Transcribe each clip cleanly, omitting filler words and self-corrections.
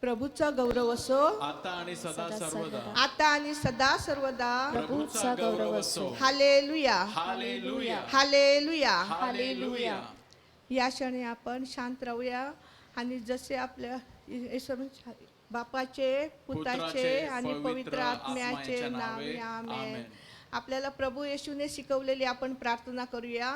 प्रभूचा गौरव असो आता आणि सदा सर्वदा. आता आणि सदा सर्वदा प्रभूचा गौरव असो. हालेलुया हालेलुया. हालेलुया. हालेलुया. या क्षणी आपण शांत राहूया आणि जसे आपल्या बापाचे पुत्राचे आणि पवित्र आत्म्याचे नावे आमेन. आपल्याला प्रभू येशूने शिकवलेली आपण प्रार्थना करूया.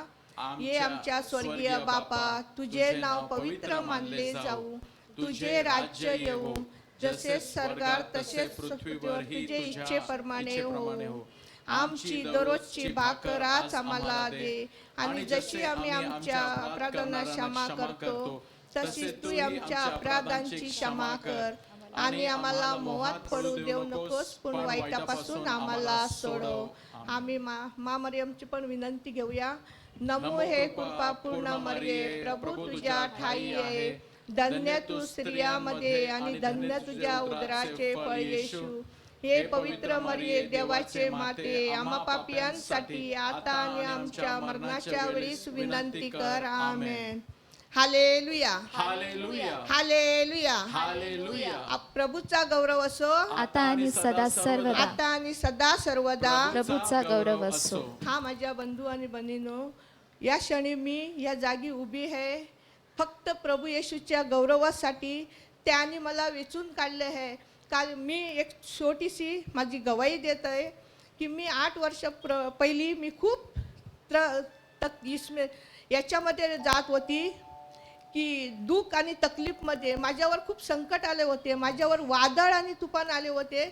ये आमच्या स्वर्गीय बापा, तुझे नाव पवित्र मानले जाऊ, तुझे राज्य येऊ, जसे स्वर्गात तसेच पृथ्वीवर तुझे इच्छेप्रमाणे हो. आमची दररोजची भाकर आज आम्हाला दे, आणि जशी आम्ही आमच्या अपराधांना क्षमा करतो तशीच तू आमच्या अपराधांची क्षमा कर, आणि आम्हाला मोहात पडू देऊ नकोस, पण वाईटापासून आम्हाला सोडव. आम्ही मा मरियमची पण विनंती घेऊया. नमो हे कृपापूर्ण मरिये, प्रभू तुझ्या ठाई आहे, धन्य तू स्त्रियांमध्ये आणि धन्य तुझ्या उदराचे फळ येशू. हे पवित्र मरिये, देवाचे माते, आम्हा पापियांसाठी आता आणि आमच्या मरणाच्या वेळीस विनंती कर. Amen. Hallelujah hallelujah. Hallelujah. Hallelujah. प्रभूचा गौरव असो आता आणि सदा सर्वदा. आता आणि सदा सर्वदा प्रभूचा गौरव असो. हा माझ्या बंधू आणि बहिणींनो, या क्षणी मी या जागी उभी आहे फक्त प्रभू येशूच्या गौरवासाठी. त्याने मला वेचून काढले आहे. कारण मी एक छोटीशी माझी गवाही देत आहे की मी 8 वर्ष पहिली मी खूप याच्यामध्ये जात होती की दुःख आणि तकलीफमध्ये माझ्यावर खूप संकट आले होते, माझ्यावर वादळ आणि तुफान आले होते.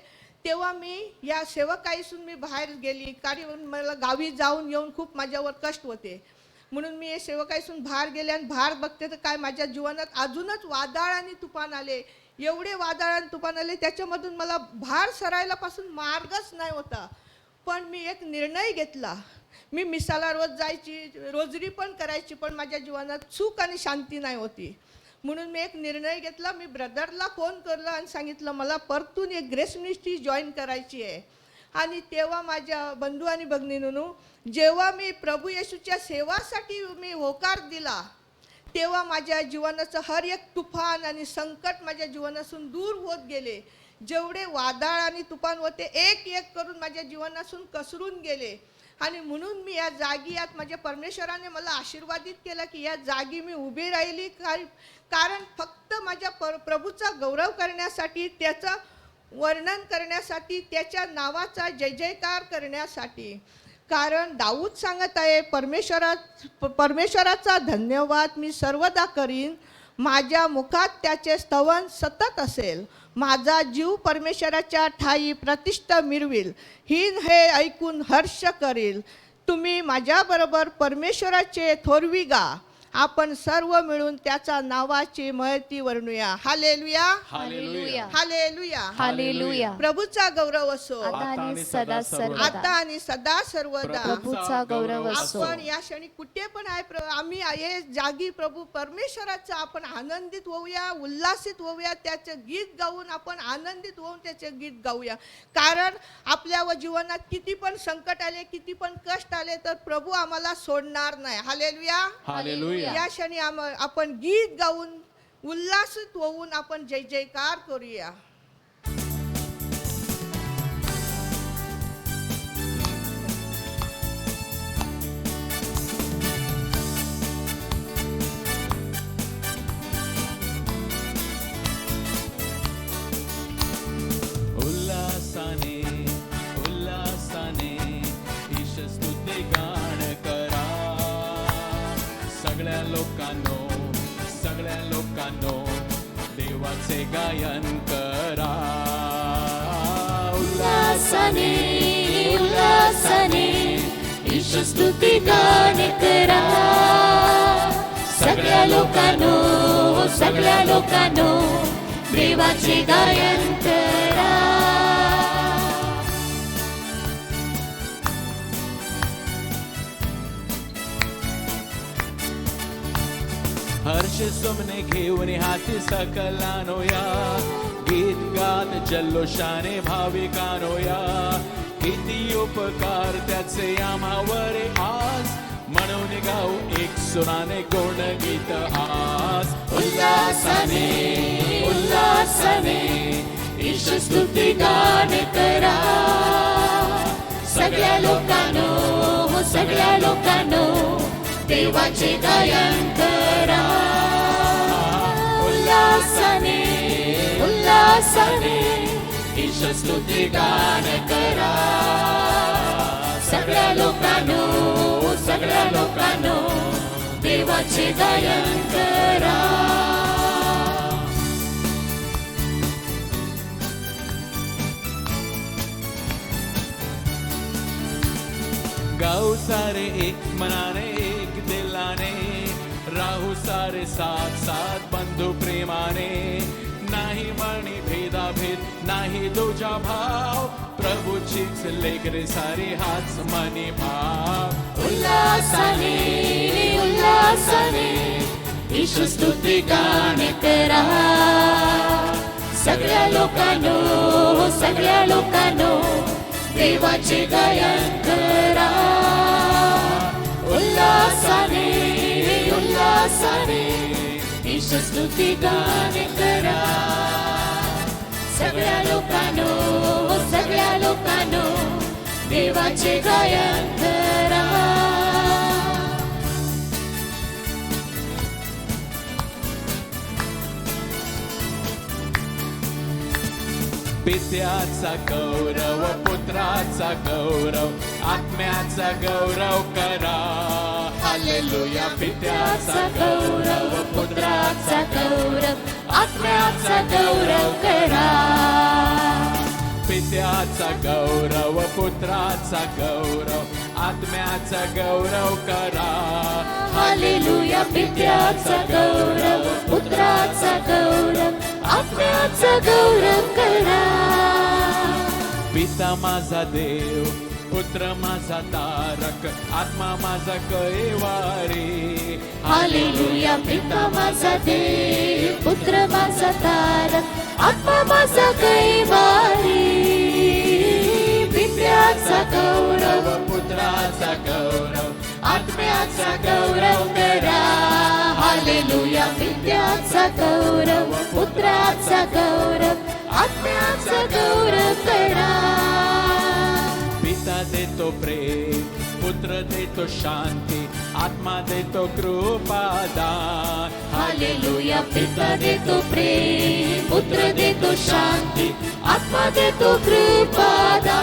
तेव्हा मी या सेवकाईसून मी बाहेर गेली, कारण मला गावी जाऊन येऊन खूप माझ्यावर कष्ट होते. म्हणून मी हे सेवकाईसून बाहेर गेले आणि बाहेर बघते तर काय माझ्या जीवनात अजूनच वादळ आणि तुफान आले. एवढे वादळ आणि तुफान आले, त्याच्यामधून मला बाहेर सरायला पासून मार्गच नाही होता. पण मी एक निर्णय घेतला. मी मिसाला रोज जायची, रोजरी पण करायची, पण माझ्या जीवनात सुख आणि शांती नाही होती. म्हणून मी एक निर्णय घेतला. मी ब्रदरला फोन केला आणि सांगितलं मला परतून एक ग्रेस मिनिस्ट्री जॉईन करायची आहे. आणि तेव्हा माझ्या बंधू आणि भगिनींनो, जेव्हा मी प्रभू येशूच्या सेवासाठी मी होकार दिला, तेव्हा माझ्या जीवनाचं हर एक तुफान आणि संकट माझ्या जीवनातून दूर होत गेले. जेवढे वादळ आणि तुफान होते एक एक करून माझ्या जीवनातून कसरून गेले. आणि म्हणून मी या जागी यात माझ्या परमेश्वराने मला आशीर्वादित केला की या जागी मी उभी राहिली. कारण फक्त माझ्या प्रभूचा गौरव करण्यासाठी, त्याचं वर्णन करण्यासाठी, त्याच्या नावाचा जय जयकार करण्यासाठी. कारण दाऊद सांगत आहे, परमेश्वराचा धन्यवाद मी सर्वदा करीन, माझ्या मुखात त्याचे स्तवन सतत असेल. माझा जीव परमेश्वराच्या ठाई प्रतिष्ठा मिरविल, हिन हे ऐकून हर्ष करील. तुम्ही माझ्याबरोबर परमेश्वराचे थोरवी गा, आपण सर्व मिळून त्याच्या नावाची महती वर्णूया. हालेलुया हालेलुया. हालेलुया. हालेलुया. प्रभूचा गौरव असो आता आणि सदा सर्वदा. आता आणि सदा सर्वदा. प्रभूचा गौरव असो. आपण या क्षणी कुठे पण आहे, आम्ही आहे जागी प्रभू परमेश्वराचा आपण आनंदित होऊया, उल्हासित होऊया, त्याचं गीत गाऊन आपण आनंदित होऊन त्याचे गीत गाऊया. कारण आपल्या जीवनात किती पण संकट आले, किती पण कष्ट आले, तर प्रभू आम्हाला सोडणार नाही. हालेलुया. हालेलुया. या क्षणी आपण गीत गाऊन उल्हासित होऊन आपण जय जयकार करूया. उल्हासाने उल्हासाने ईश स्तुती गाण करा. सगळ्या लोकांनो देवाचे गायन करा. उल्हासाने उल्हासाने ईश स्तुती गान करा. सगळ्या लोकांनो देवाचे गायन करा. हर्ष सुमने घेऊन हाती सकलानो या, गीत गात जल्लोषाने भाविकानो या. किती उपकार त्याचे आम्हावर आज, म्हणून गाऊ एक सुराने गोड गीत आज. उल्हासाने उल्हासाने ईशु स्तुती गान करा. सगळ्या लोकांनो, हो सगळ्या लोकांनो, देवाचे गायन करा. उल्हासाने, उल्हासाने ईशु स्तुती गान करा. सगळ्या लोकांनो, सगळ्या लोकांनो, देवाचे गायन करा. गाऊ सारे एक मनाने एक दिलाने, राहू सारे साथ साथ बंधू प्रेमाने. नाही मणी भेदाभेद नाही तुझा भाव, प्रभूचीच लेकरे सारे हाच मनी भाव. उल्हासाने, उल्हासाने ईशु स्तुती गान करा. सगळ्या लोकांनो, सगळ्या लोकांनो, देवाचे गायन करा. उल्हासाने, उल्हासाने ईशु स्तुती गान करा. सगळ्या लोकांनो, सगळ्या लोकांनो, देवाचे गायन करा. पित्याचा गौरव, पुत्राचा गौरव, आत्म्याचा गौरव करा. हालेलुया. पित्याचा गौरव, पुत्राचा गौरव, आत्म्याचा गौरव करा. पित्याचा गौरव, पुत्राचा गौरव, आत्म्याचा गौरव करा. हालेलुया. पित्याचा गौरव, पुत्राचा गौरव, आत्म्याचा गौरव करा. पिता माझा देव, पुत्र माझा तारक, आत्मा माझा कैवारी. हालेलुया. पिता माझा देव, पुत्र माझा तारक, आत्मा माझा कैवारी. पित्याचा गौरव, पुत्राचा गौरव, आत्म्याचा गौरव करा. हालेलुया. पित्याचा गौरव, पुत्राचा गौरव, आत्म्याचा गौरव करा. पिता देतो प्रेम, पुत्र देतो शांती, आत्मा देतो कृपादान. हालेलुया. पिता देतो प्रेम, पुत्र देतो शांती, आत्मा देतो कृपादान.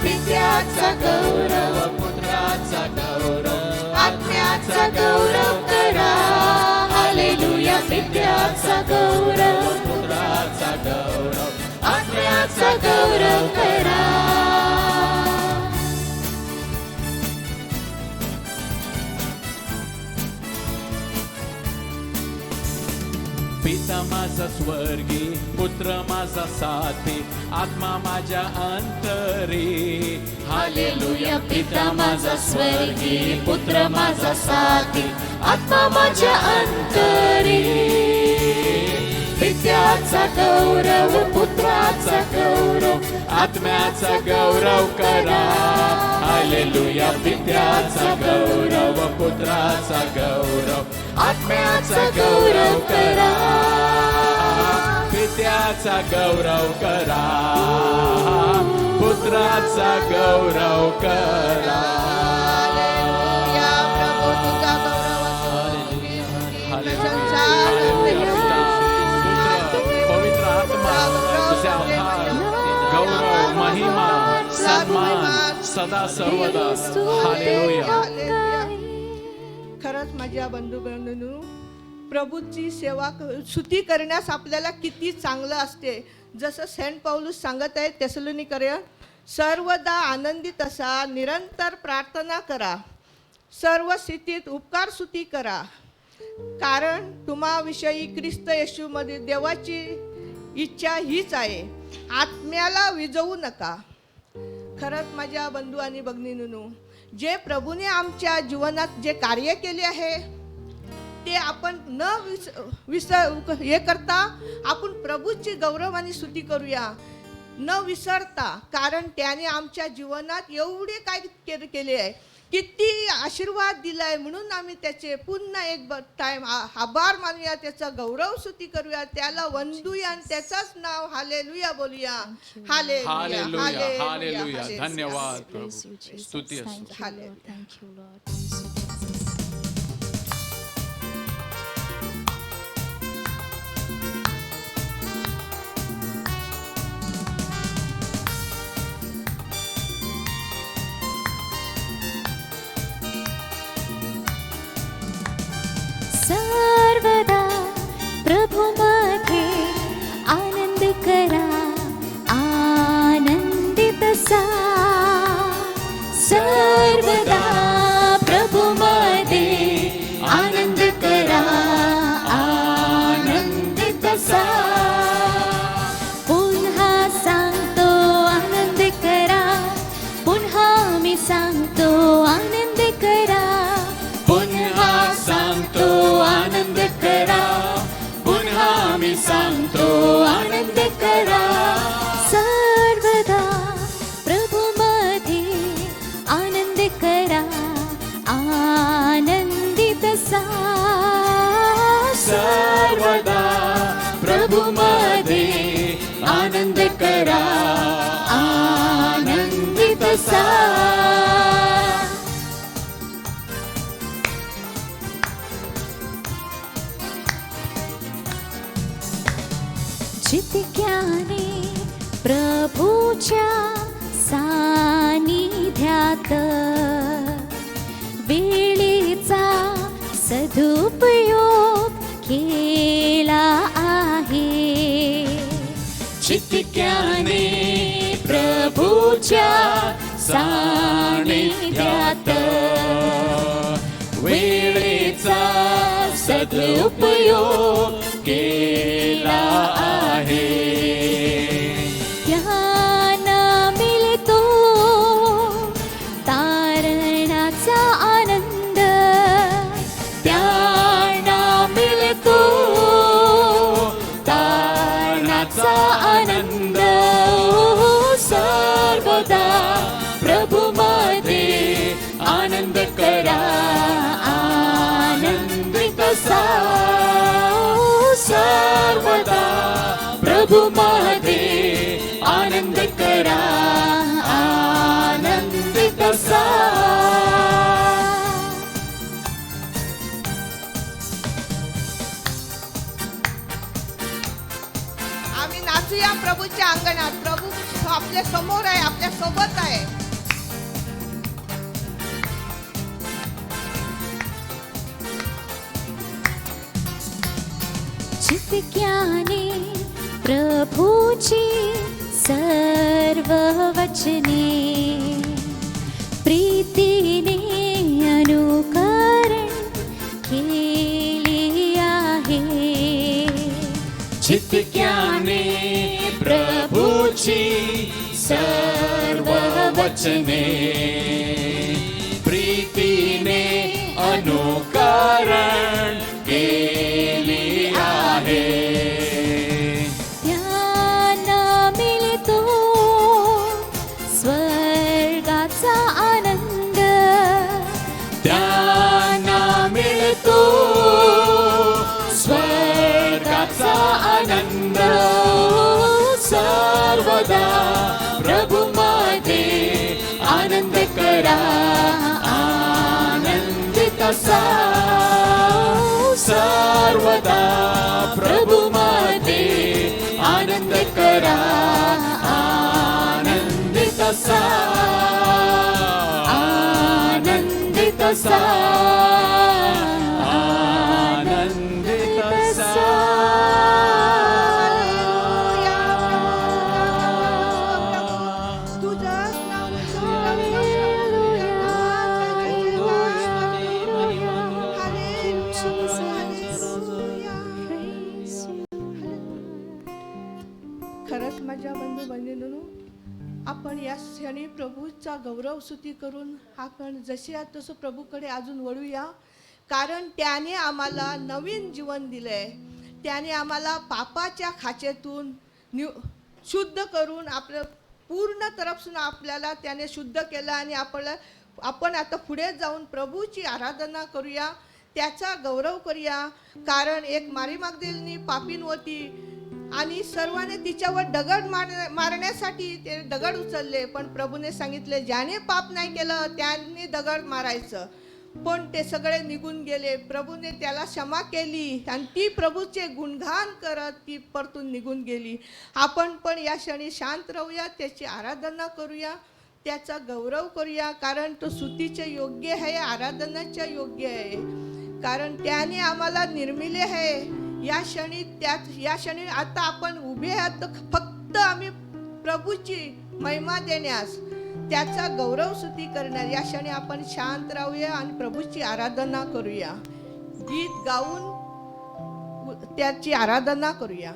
पित्याचा गौरव, पुत्राचा गौरव, आत्म्याचा गौरव करा. हालेलुया. पित्याचा गौरव, पुत्राचा गौरव, आत्म्याचा गौरव करा. पिता माझा स्वर्गी, पुत्र माझा साथी, आत्मा माझ्या अंतरी. हालेलुया. पिता माझा स्वर्गी, पुत्र माझा साथी, आत्मा माझ्या अंतरी. पित्याचा गौरव, पुत्राचा गौरव, आत्म्याचा गौरव करा. हालेलुया. पित्याचा गौरव, पुत्राचा गौरव, आत्म्याचा गौरव करा. पित्याचा गौरव करा, पुत्राचा गौरव करा. हालेलुया. प्रभू तुझा गौरव असो. पवित्र आत्मा तुझे आभार, गौरव, महिमा, सन्मान सदा सर्वदा. हालेलुया. खरंच माझ्या बंधू बंधूंनो, प्रभूची सेवा स्तुती करण्यास आपल्याला किती चांगलं असते. जसं सेंट पौलुस सांगत आहे तेसलोनिकऱ्या, सर्वदा आनंदित असा, निरंतर प्रार्थना करा, सर्व स्थितीत उपकार स्तुती करा, कारण तुम्हाविषयी ख्रिस्त येशूमध्ये देवाची इच्छा हीच आहे, आत्म्याला विजवू नका. खरंच माझ्या बंधू आणि भगिनींनो, जे प्रभूने आमच्या जीवनात जे कार्य केले आहे ते आपण हे करता आपण प्रभूची गौरव आणि स्तुती करूया, न विसरता. कारण त्याने आमच्या जीवनात एवढे काय केले आहे किती आशीर्वाद दिलाय, म्हणून आम्ही त्याचे पुन्हा एक टाइम आभार मानूया, त्याचा गौरव स्तुती करूया, त्याला वंदूया आणि त्याचाच नाव हालेलुया बोलूया. Hallelujah, hallelujah hallelujah, hallelujah hallelujah. धन्यवाद Praise you, प्रभू Jesus. स्तुती असो. Thank you, Lord. Hallelujah. Thank you, Lord. Praise you, Jesus. सर्वदा प्रभुमध्ये आनंद करा, आनंदित सा. सर्वदा प्रभुमध्ये आनंद करा, आनंदित सा. पुन्हा सांगतो आनंद करा, पुन्हा मी सांगतो आनंद करा. पुन्हा सांगतो आनंद करा, पुन्हा मी सांगतो आनंद करा. सर्वदा प्रभुमध्ये आनंद करा, आनंदित सा. सर्वदा प्रभुमध्ये आनंद करा, आनंदित सा. जितक्याने प्रभूच्या सानिध्यात वेळेचा सदुपयोग केला आहे. चितक्याने प्रभूच्या सानिध्यात वेळेचा सदुपयोग केला आहे. त्यांना मिळतो तारणाचा आनंद, त्यांना मिळतो तारणाचा आनंद. सर्वदा प्रभुमध्ये आनंद करा, आनंदित सा. सर्वदा प्रभुमध्ये आनंद करा, आनंदित सा. आम्ही नाचूया प्रभूच्या अंगणात. प्रभू आपल्या समोर आहे, आपल्या सोबत आहे. जितक्याने प्रभूची सर्व वचने प्रीतीने अनुकरण केली आहे. जितक्याने प्रभूची सर्व वचने प्रीतीने अनुकरण केली आहे. त्यांना मिळतो स्वर्गाचा आनंद, त्यांना मिळतो स्वर्गाचा आनंद. सर्वदा प्रभुमध्ये आनंद करा, आनंदित सा. सर्वदा प्रभुमध्ये आनंद करा, आनंदित सा. आनंदित सा, आनंदित सा. तुझंच नाव खरंच माझ्या बंधू भगिनींनो, आपण या क्षणी प्रभूचा गौरव स्तुती करून आपण जसे आहात तसं प्रभूकडे अजून वळूया. कारण त्याने आम्हाला नवीन जीवन दिलंय. त्याने आम्हाला पापाच्या खाचेतून शुद्ध करून आपलं पूर्ण तरफसून आपल्याला त्याने शुद्ध केलं आणि आपल्याला आपण आता पुढे जाऊन प्रभूची आराधना करूया, त्याचा गौरव करूया. कारण एक मारी मागदेलनी पापीन होती आणि सर्वांनी तिच्यावर दगड मारण्यासाठी ते दगड उचलले, पण प्रभूने सांगितले ज्याने पाप नाही केलं त्यांनी दगड मारायचं. पण ते सगळे निघून गेले. प्रभूने त्याला क्षमा केली आणि ती प्रभूचे गुणगान करत ती परतून निघून गेली. आपण पण या क्षणी शांत राहूया, त्याची आराधना करूया, त्याचा गौरव करूया. कारण तो स्तुतीचे योग्य आहे, आराधनाच्या योग्य आहे. कारण त्याने आम्हाला निर्मिले आहे. या क्षणी आता आपण उभे आहात, तर फक्त आम्ही प्रभूची महिमा देण्यास, त्याचा गौरव स्तुती करण्यास या क्षणी आपण शांत राहूया आणि प्रभूची आराधना करूया. गीत गाऊन त्याची आराधना करूया.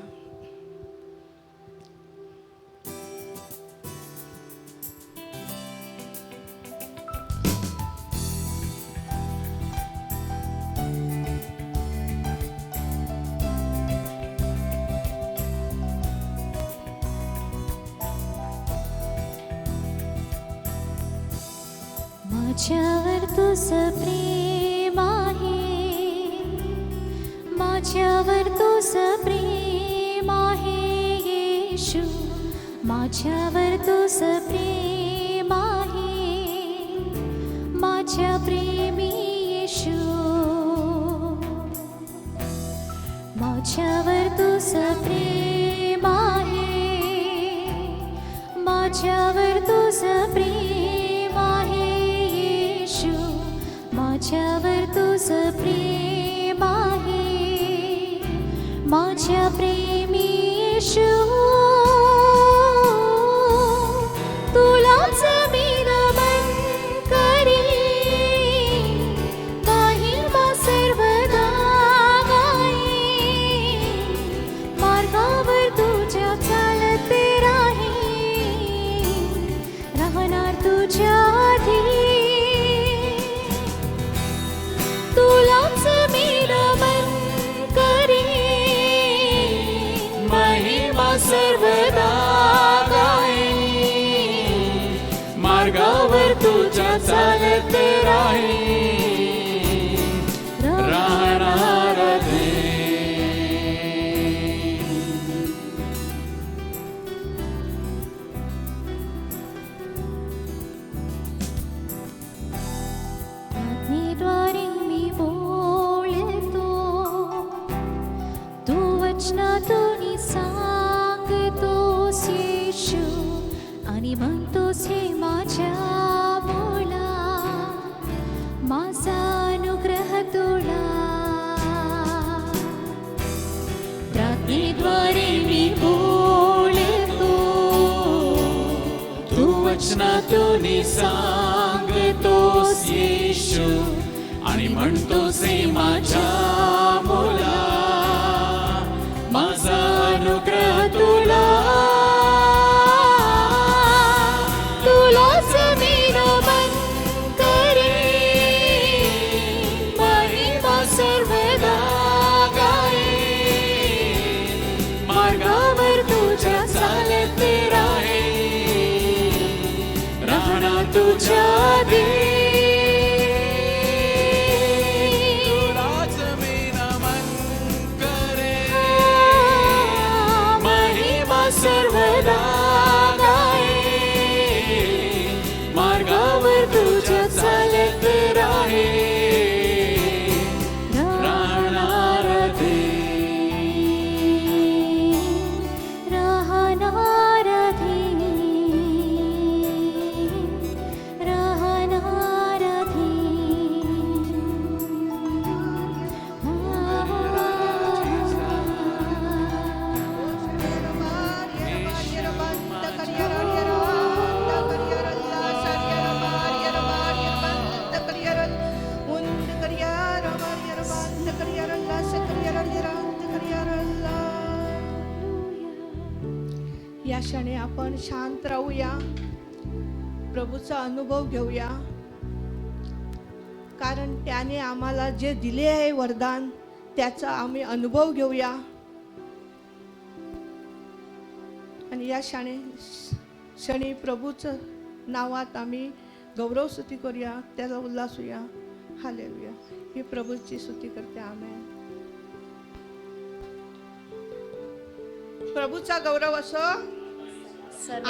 माझ्यावर तुझं प्रेम आहे, माझ्यावर तुझं प्रेम आहे येशू, माझ्यावर तुझं प्रेम आहे, माझ्या प्रेमी येशू. माझ्यावर तुझं प्रेम आहे, माझ्यावर तुझं प्रेम आहे येशू, माझ्यावर तुझं प्रेम आहे, माझ्या प्रेमी येशू. तुलाच मी नमन करीन, महिमा सर्वदा गाईन, मार्गावर तुझ्या चालत राहीन, राहणार तुझ्या तुलाच मी नमन करीन, महिमा सर्वदा गाईन, मार्गावर तुझ्या चालत राहीन, राहणार आज्ञेद्वारे मी बोलतो, तू वचनातून सांगतोस येशू, आणि म्हणतोस हे माझ्या मुला, माझा अनुग्रह तुला. प्रार्थनेद्वारे मी बोलतो, तू वचनातून सांगतोस येशू, आणि म्हणतोस हे माझ्या मुला, माझा अनुग्रह तुला. तुलाच मी नमन करीन, महिमा सर्वदा गाईन, मार्गावर तुझ्या चालत राहीन, राहणार तुझ्या तुलाच मी नमन करेन, महिमा सर्वदा गाईन, मार्गावर तुझ्या चालत राहीन, राहणार राहणार राहणार या क्षणी आपण शांत राहूया, प्रभूचा अनुभव घेऊया. कारण त्याने आम्हाला जे दिले आहे वरदान, त्याचा आम्ही अनुभव घेऊया. आणि या क्षणी प्रभूचं नावात आम्ही गौरव स्तुती करूया, त्याला उल्हासूया. हालेलुया. ही प्रभूची स्तुती करते. आमेन. प्रभूचा गौरव असो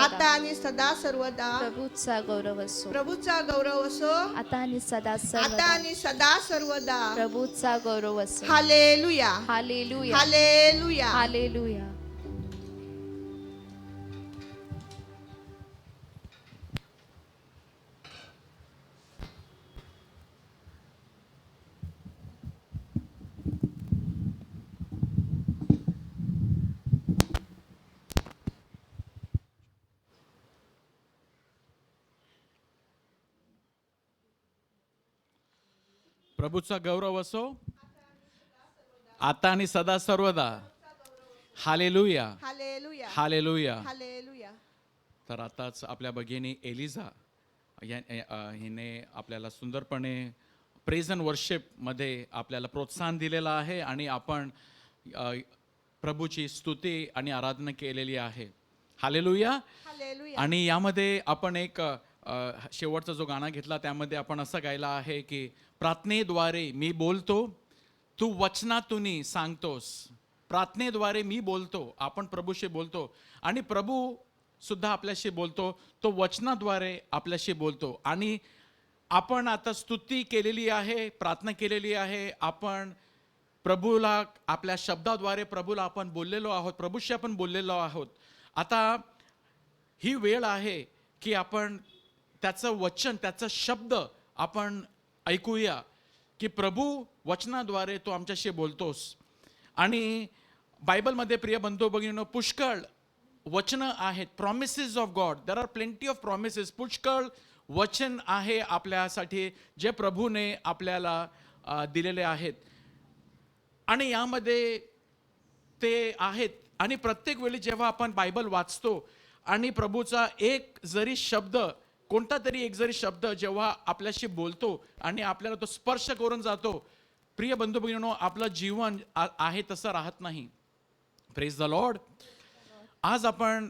आता आणि सदा सर्वदा. प्रभूचा गौरव असो प्रभूचा गौरव असो आता आणि सदा आता सर्वदा. आणि सदा सर्वदा. प्रभूचा गौरव असो. हालेलुया. हालेलुया. हालेलुया. हालेलुया. प्रभूचा गौरव असो आता आणि सदा सर्वदा. हालेलुया. हालेलुया. हालेलुया. हालेलुया. तर आताच आपल्या भगिनी एलिझा हिने आपल्याला सुंदरपणे प्रेज अँड वर्शिपमध्ये आपल्याला प्रोत्साहन दिलेलं आहे आणि आपण प्रभूची स्तुती आणि आराधना केलेली आहे. हालेलुया. हालेलुया. आणि यामध्ये आपण एक शेवटचा जो गाणं घेतला त्यामध्ये आपण असं गायला आहे की प्रार्थनेद्वारे मी बोलतो, तू वचनातून सांगतोस. प्रार्थनेद्वारे मी बोलतो, आपण प्रभूशी बोलतो आणि प्रभू सुद्धा आपल्याशी बोलतो. तो वचनाद्वारे आपल्याशी बोलतो आणि आपण आता स्तुती केलेली आहे, प्रार्थना केलेली आहे. आपण प्रभूला आपल्या शब्दाद्वारे प्रभूला आपण बोललेलो आहोत, प्रभूशी आपण बोललेलो आहोत. आता ही वेळ आहे की आपण त्याचं वचन, त्याचा शब्द आपण ऐकूया की प्रभू वचनाद्वारे तो आमच्याशी बोलतोस. आणि बायबलमध्ये प्रिय बंधू भगिनींनो पुष्कळ वचनं आहेत. Promises of God, there are plenty of promises. पुष्कळ वचन आहे आपल्यासाठी जे प्रभूने आपल्याला दिलेले आहेत आणि यामध्ये ते आहेत. आणि प्रत्येक वेळी जेव्हा आपण बायबल वाचतो आणि प्रभूचा एक जरी शब्द, कोणता तरी एक जरी शब्द जेव्हा आपल्याशी बोलतो आणि आपल्याला तो स्पर्श करून जातो, प्रिय बंधू भगिनींनो, आपलं जीवन आहे तसं राहत नाही. Praise the Lord. आज आपण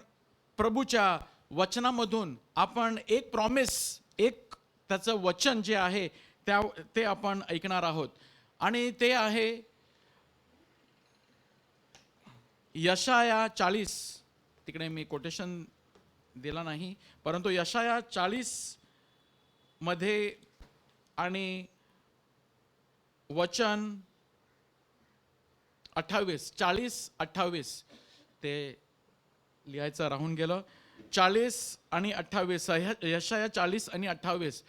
प्रभूच्या वचनामधून आपण एक प्रॉमिस, एक त्याचं वचन जे आहे ते आपण ऐकणार आहोत आणि ते आहे यशाया 40. तिकडे मी कोटेशन दिला नाही, परंतु यशाया 40 मध्ये आणि वचन 28, 40-28 ते लिहायचं राहून गेलं. 40 आणि 28, यशाया 40 आणि 28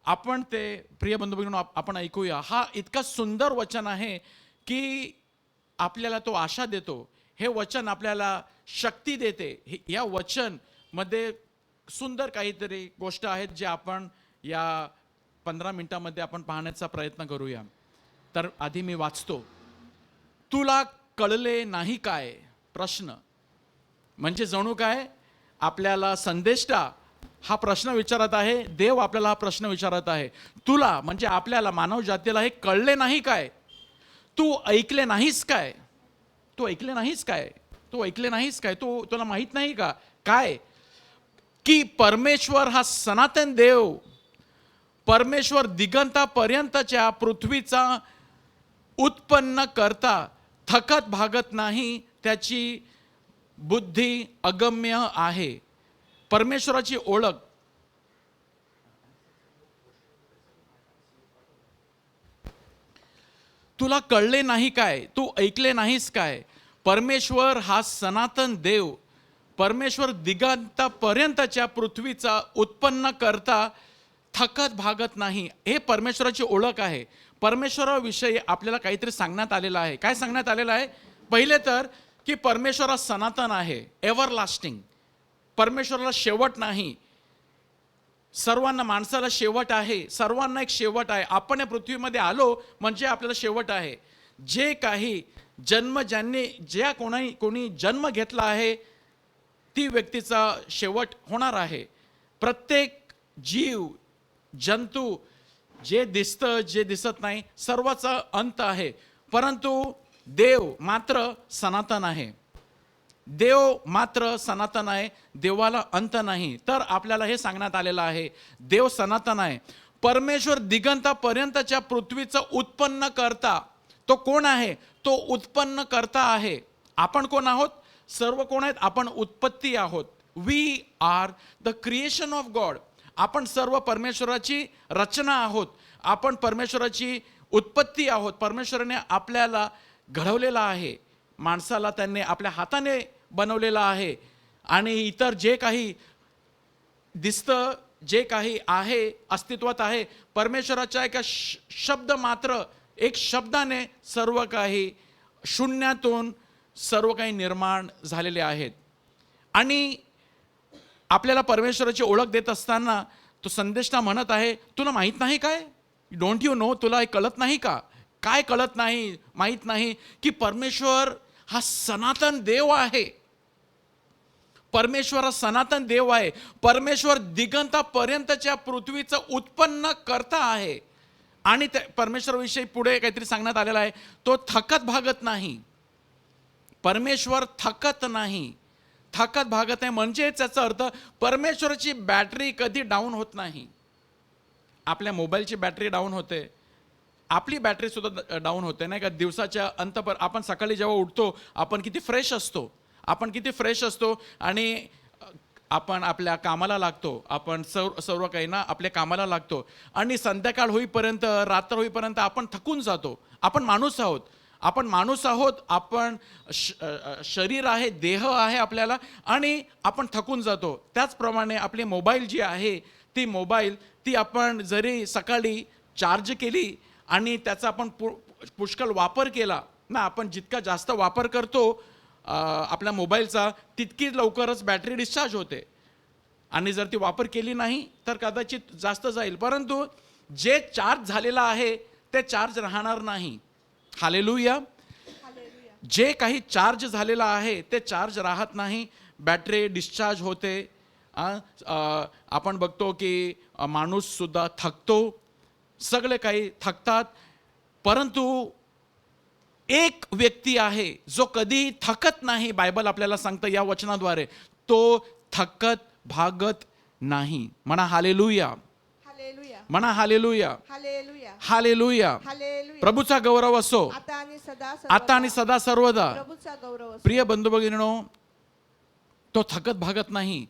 आपण ते प्रिय बंधू भगिनींनो आपण ऐकूया. हा इतका सुंदर वचन आहे की आपल्याला तो आशा देतो. हे वचन आपल्याला शक्ती देते. या वचन मध्ये सुंदर काहीतरी गोष्ट आहेत जे आपण या 15 मिनिटांमध्ये आपण पाहण्याचा प्रयत्न करूया. तर आधी मी वाचतो. तुला कळले नाही काय? प्रश्न म्हणजे जणू काय आपल्याला संदेष्टा हा प्रश्न विचारत आहे. देव आपल्याला हा प्रश्न विचारत आहे. तुला म्हणजे आपल्याला, मानव जातीला हे कळले नाही काय? तू ऐकले नाहीस काय? तू ऐकले नाहीस काय? तू ऐकले नाहीस काय? तुला माहित नाही का काय की परमेश्वर हा सनातन देव, परमेश्वर दिगंतापर्यंतच्या पृथ्वीचा उत्पन्न करता थकत भागत नाही, त्याची बुद्धी अगम्य आहे. परमेश्वराची ओळख. तुला कळले नाही काय? तू ऐकले नाहीस काय? परमेश्वर हा सनातन देव, परमेश्वर दिगंतापर्यंतच्या पृथ्वीचा उत्पन्न करता थकत भागत नाही. हे परमेश्वराची ओळख आहे. परमेश्वराविषयी आपल्याला काहीतरी सांगण्यात आलेलं आहे. काय सांगण्यात आलेलं आहे? पहिले तर की परमेश्वर हा सनातन आहे, एव्हरलास्टिंग. परमेश्वराला शेवट नाही. सर्वांना, माणसाला शेवट आहे, सर्वांना एक शेवट आहे. आपण या पृथ्वीमध्ये आलो म्हणजे आपल्याला शेवट आहे. जे काही ज्या कोणी जन्म घेतला आहे ती व्यक्तीचा शेवट होणार आहे. प्रत्येक जीव, जंतू, जे दिसतं, जे दिसत नाही, सर्वाचा अंत आहे. परंतु देव मात्र सनातन आहे. देव मात्र सनातन आहे, देवाला अंत नाही. तर आपल्याला हे सांगण्यात आलेलं आहे, देव सनातन आहे. परमेश्वर दिगंतापर्यंतच्या पृथ्वीचं उत्पन्न करता. तो कोण आहे? तो उत्पन्न करता आहे. आपण कोण आहोत? सर्व कोण आहेत? आपण उत्पत्ती आहोत. We are the creation of God. आपण सर्व परमेश्वराची रचना आहोत. आपण परमेश्वराची उत्पत्ती आहोत. परमेश्वराने आपल्याला घडवलेलं आहे. माणसाला त्यांनी आपल्या हाताने बनवलेलं आहे. आणि इतर जे काही दिसतं, जे काही आहे, अस्तित्वात आहे, परमेश्वराच्या एका शब्द मात्र, एक शब्दाने सर्व काही, शून्यातून सर्व काही निर्माण झालेले आहेत. आणि आपल्याला परमेश्वराची ओळख देत असताना तो संदेष्टा म्हणत आहे, तुला माहीत नाही काय? Don't you know? तुला हे कळत नाही का? काय कळत नाही, माहीत नाही की परमेश्वर हा सनातन देव आहे. परमेश्वर हा सनातन देव आहे. परमेश्वर दिगंतापर्यंतच्या पृथ्वीचं उत्पन्न करता आहे. आणि त्या परमेश्वराविषयी पुढे काहीतरी सांगण्यात आलेलं आहे, तो थकत भागत नाही. परमेश्वर थकत नाही, थकत भागत नाही. म्हणजे त्याचा अर्थ परमेश्वराची बॅटरी कधी डाऊन होत नाही. आपल्या मोबाईलची बॅटरी डाऊन होते, आपली बॅटरी सुद्धा डाऊन होते नाही का? दिवसाच्या अंत पर आपण सकाळी जेव्हा उठतो, आपण किती फ्रेश असतो, आपण किती फ्रेश असतो. आणि आपण आपल्या कामाला लागतो, आपण सर्व काही ना आपल्या कामाला लागतो. आणि संध्याकाळ होईपर्यंत, रात्र होईपर्यंत आपण थकून जातो. आपण माणूस आहोत, आपण माणूस आहोत, आपण शरीर आहे, देह आहे आपल्याला, आणि आपण थकून जातो. त्याचप्रमाणे आपली मोबाईल जी आहे, ती मोबाईल ती आपण जरी सकाळी चार्ज केली आणि त्याचा आपण पुष्कळ वापर केला ना, आपण जितका जास्त वापर करतो आपल्या मोबाईलचा, तितकी लवकरच बॅटरी डिस्चार्ज होते. आणि जर ती वापर केली नाही तर कदाचित जास्त जाईल. परंतु जे चार्ज झालेलं आहे ते चार्ज राहणार नाही. हालेलुया. जे काही चार्ज झालेलं आहे ते चार्ज राहत नाही, बॅटरी डिस्चार्ज होते. आपण बघतो की माणूस सुद्धा थकतो, सगळे काही थकतात. परंतु एक व्यक्ती आहे जो कधी थकत नाही. बायबल आपल्याला सांगतं या वचनाद्वारे, तो थकत भागत नाही. म्हणा हालेलुया, म्हणा हालेलुया, हालेलुया. प्रभूचा गौरव असो आता आणि सदा सर्वदा. प्रिय बंधू भगिनींनो, तो थकत भागत नाही,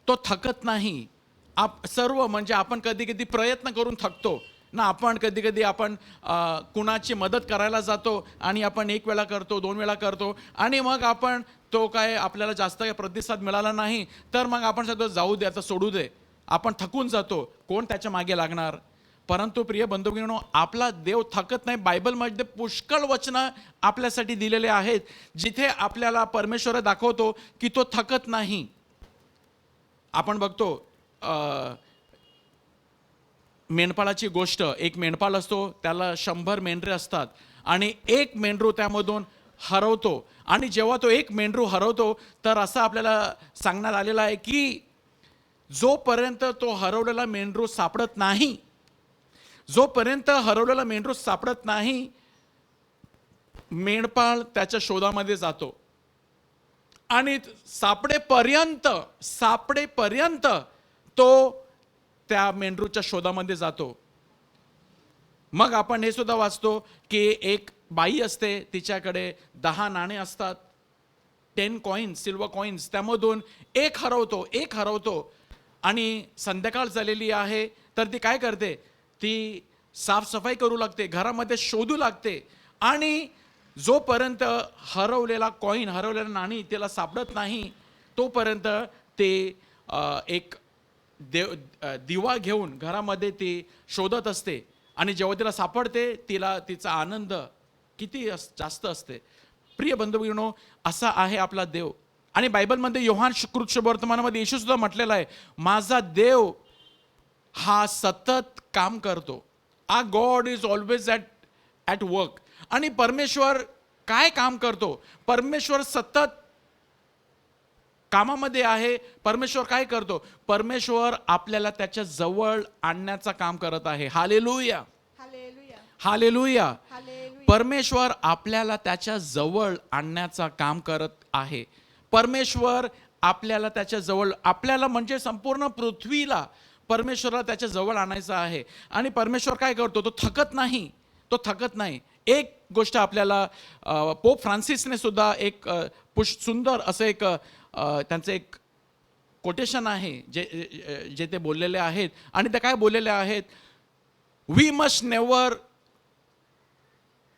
तो थकत नाही. सर्व म्हणजे आपण कधी कधी प्रयत्न करून थकतो ना. आपण कधी कधी आपण कुणाची मदत करायला जातो आणि आपण एक वेळा करतो, दोन वेळा करतो, आणि मग आपण तो काय आपल्याला जास्त काही प्रतिसाद मिळाला नाही तर मग आपण सांगतो जाऊ दे, आता सोडू दे. आपण थकून जातो, कोण त्याच्या मागे लागणार. परंतु प्रिय बंधू भगिनींनो, आपला देव थकत नाही. बायबलमध्ये पुष्कळ वचनं आपल्यासाठी दिलेले आहेत जिथे आपल्याला परमेश्वर दाखवतो की तो थकत नाही. आपण बघतो मेंढपाळाची गोष्ट. एक मेंढपाळ असतो, त्याला 100 मेंढरे असतात आणि एक मेंढरू त्यामधून हरवतो. आणि जेव्हा तो एक मेंढरू हरवतो तर असं आपल्याला सांगण्यात आलेलं आहे की जोपर्यंत तो हरवलेला मेंढरू सापडत नाही, जोपर्यंत हरवलेला मेंढरू सापडत नाही, मेंढपाळ त्याच्या शोधामध्ये जातो. आणि सापडेपर्यंत तो त्या मेंढरूच्या शोधामध्ये जातो. मग आपण हे सुद्धा वाचतो की एक बाई असते, तिच्याकडे 10 नाणे असतात, 10 कॉइन्स, सिल्वर कॉइन्स. त्यामधून एक हरवतो आणि संध्याकाळ झालेली आहे तर ती काय करते, ती साफसफाई करू लागते, घरामध्ये शोधू लागते. आणि जोपर्यंत हरवलेला कॉइन, हरवलेला नाणी तिला सापडत नाही, तोपर्यंत ते एक दिवा घेऊन घरामध्ये ती शोधत असते. आणि जेव्हा तिला सापडते, तिचा आनंद किती जास्त असते. प्रिय बंधू भगिनींनो, असा आहे आपला देव. आणि बायबलमध्ये योहान कृत शुभवर्तमानामध्ये येशू सुद्धा म्हटलेला आहे, माझा देव हा सतत काम करतो. आ God is always at work. आणि परमेश्वर काय काम करतो? परमेश्वर सतत कामामध्ये आहे. परमेश्वर काय करतो? परमेश्वर आपल्याला त्याच्या जवळ आणण्याचं काम करत आहे. Hallelujah, hallelujah. परमेश्वर आपल्याला त्याच्या जवळ आणण्याचा काम करत आहे. परमेश्वर आपल्याला त्याच्या जवळ, आपल्याला म्हणजे संपूर्ण पृथ्वीला परमेश्वराला त्याच्या जवळ आणायचं आहे. आणि परमेश्वर काय करतो? तो थकत नाही, तो थकत नाही. एक गोष्ट आपल्याला पोप फ्रान्सिसने सुद्धा एक सुंदर असं एक त्यांचं एक कोटेशन आहे जे ते बोललेले आहेत. आणि ते काय बोललेले आहेत? We must never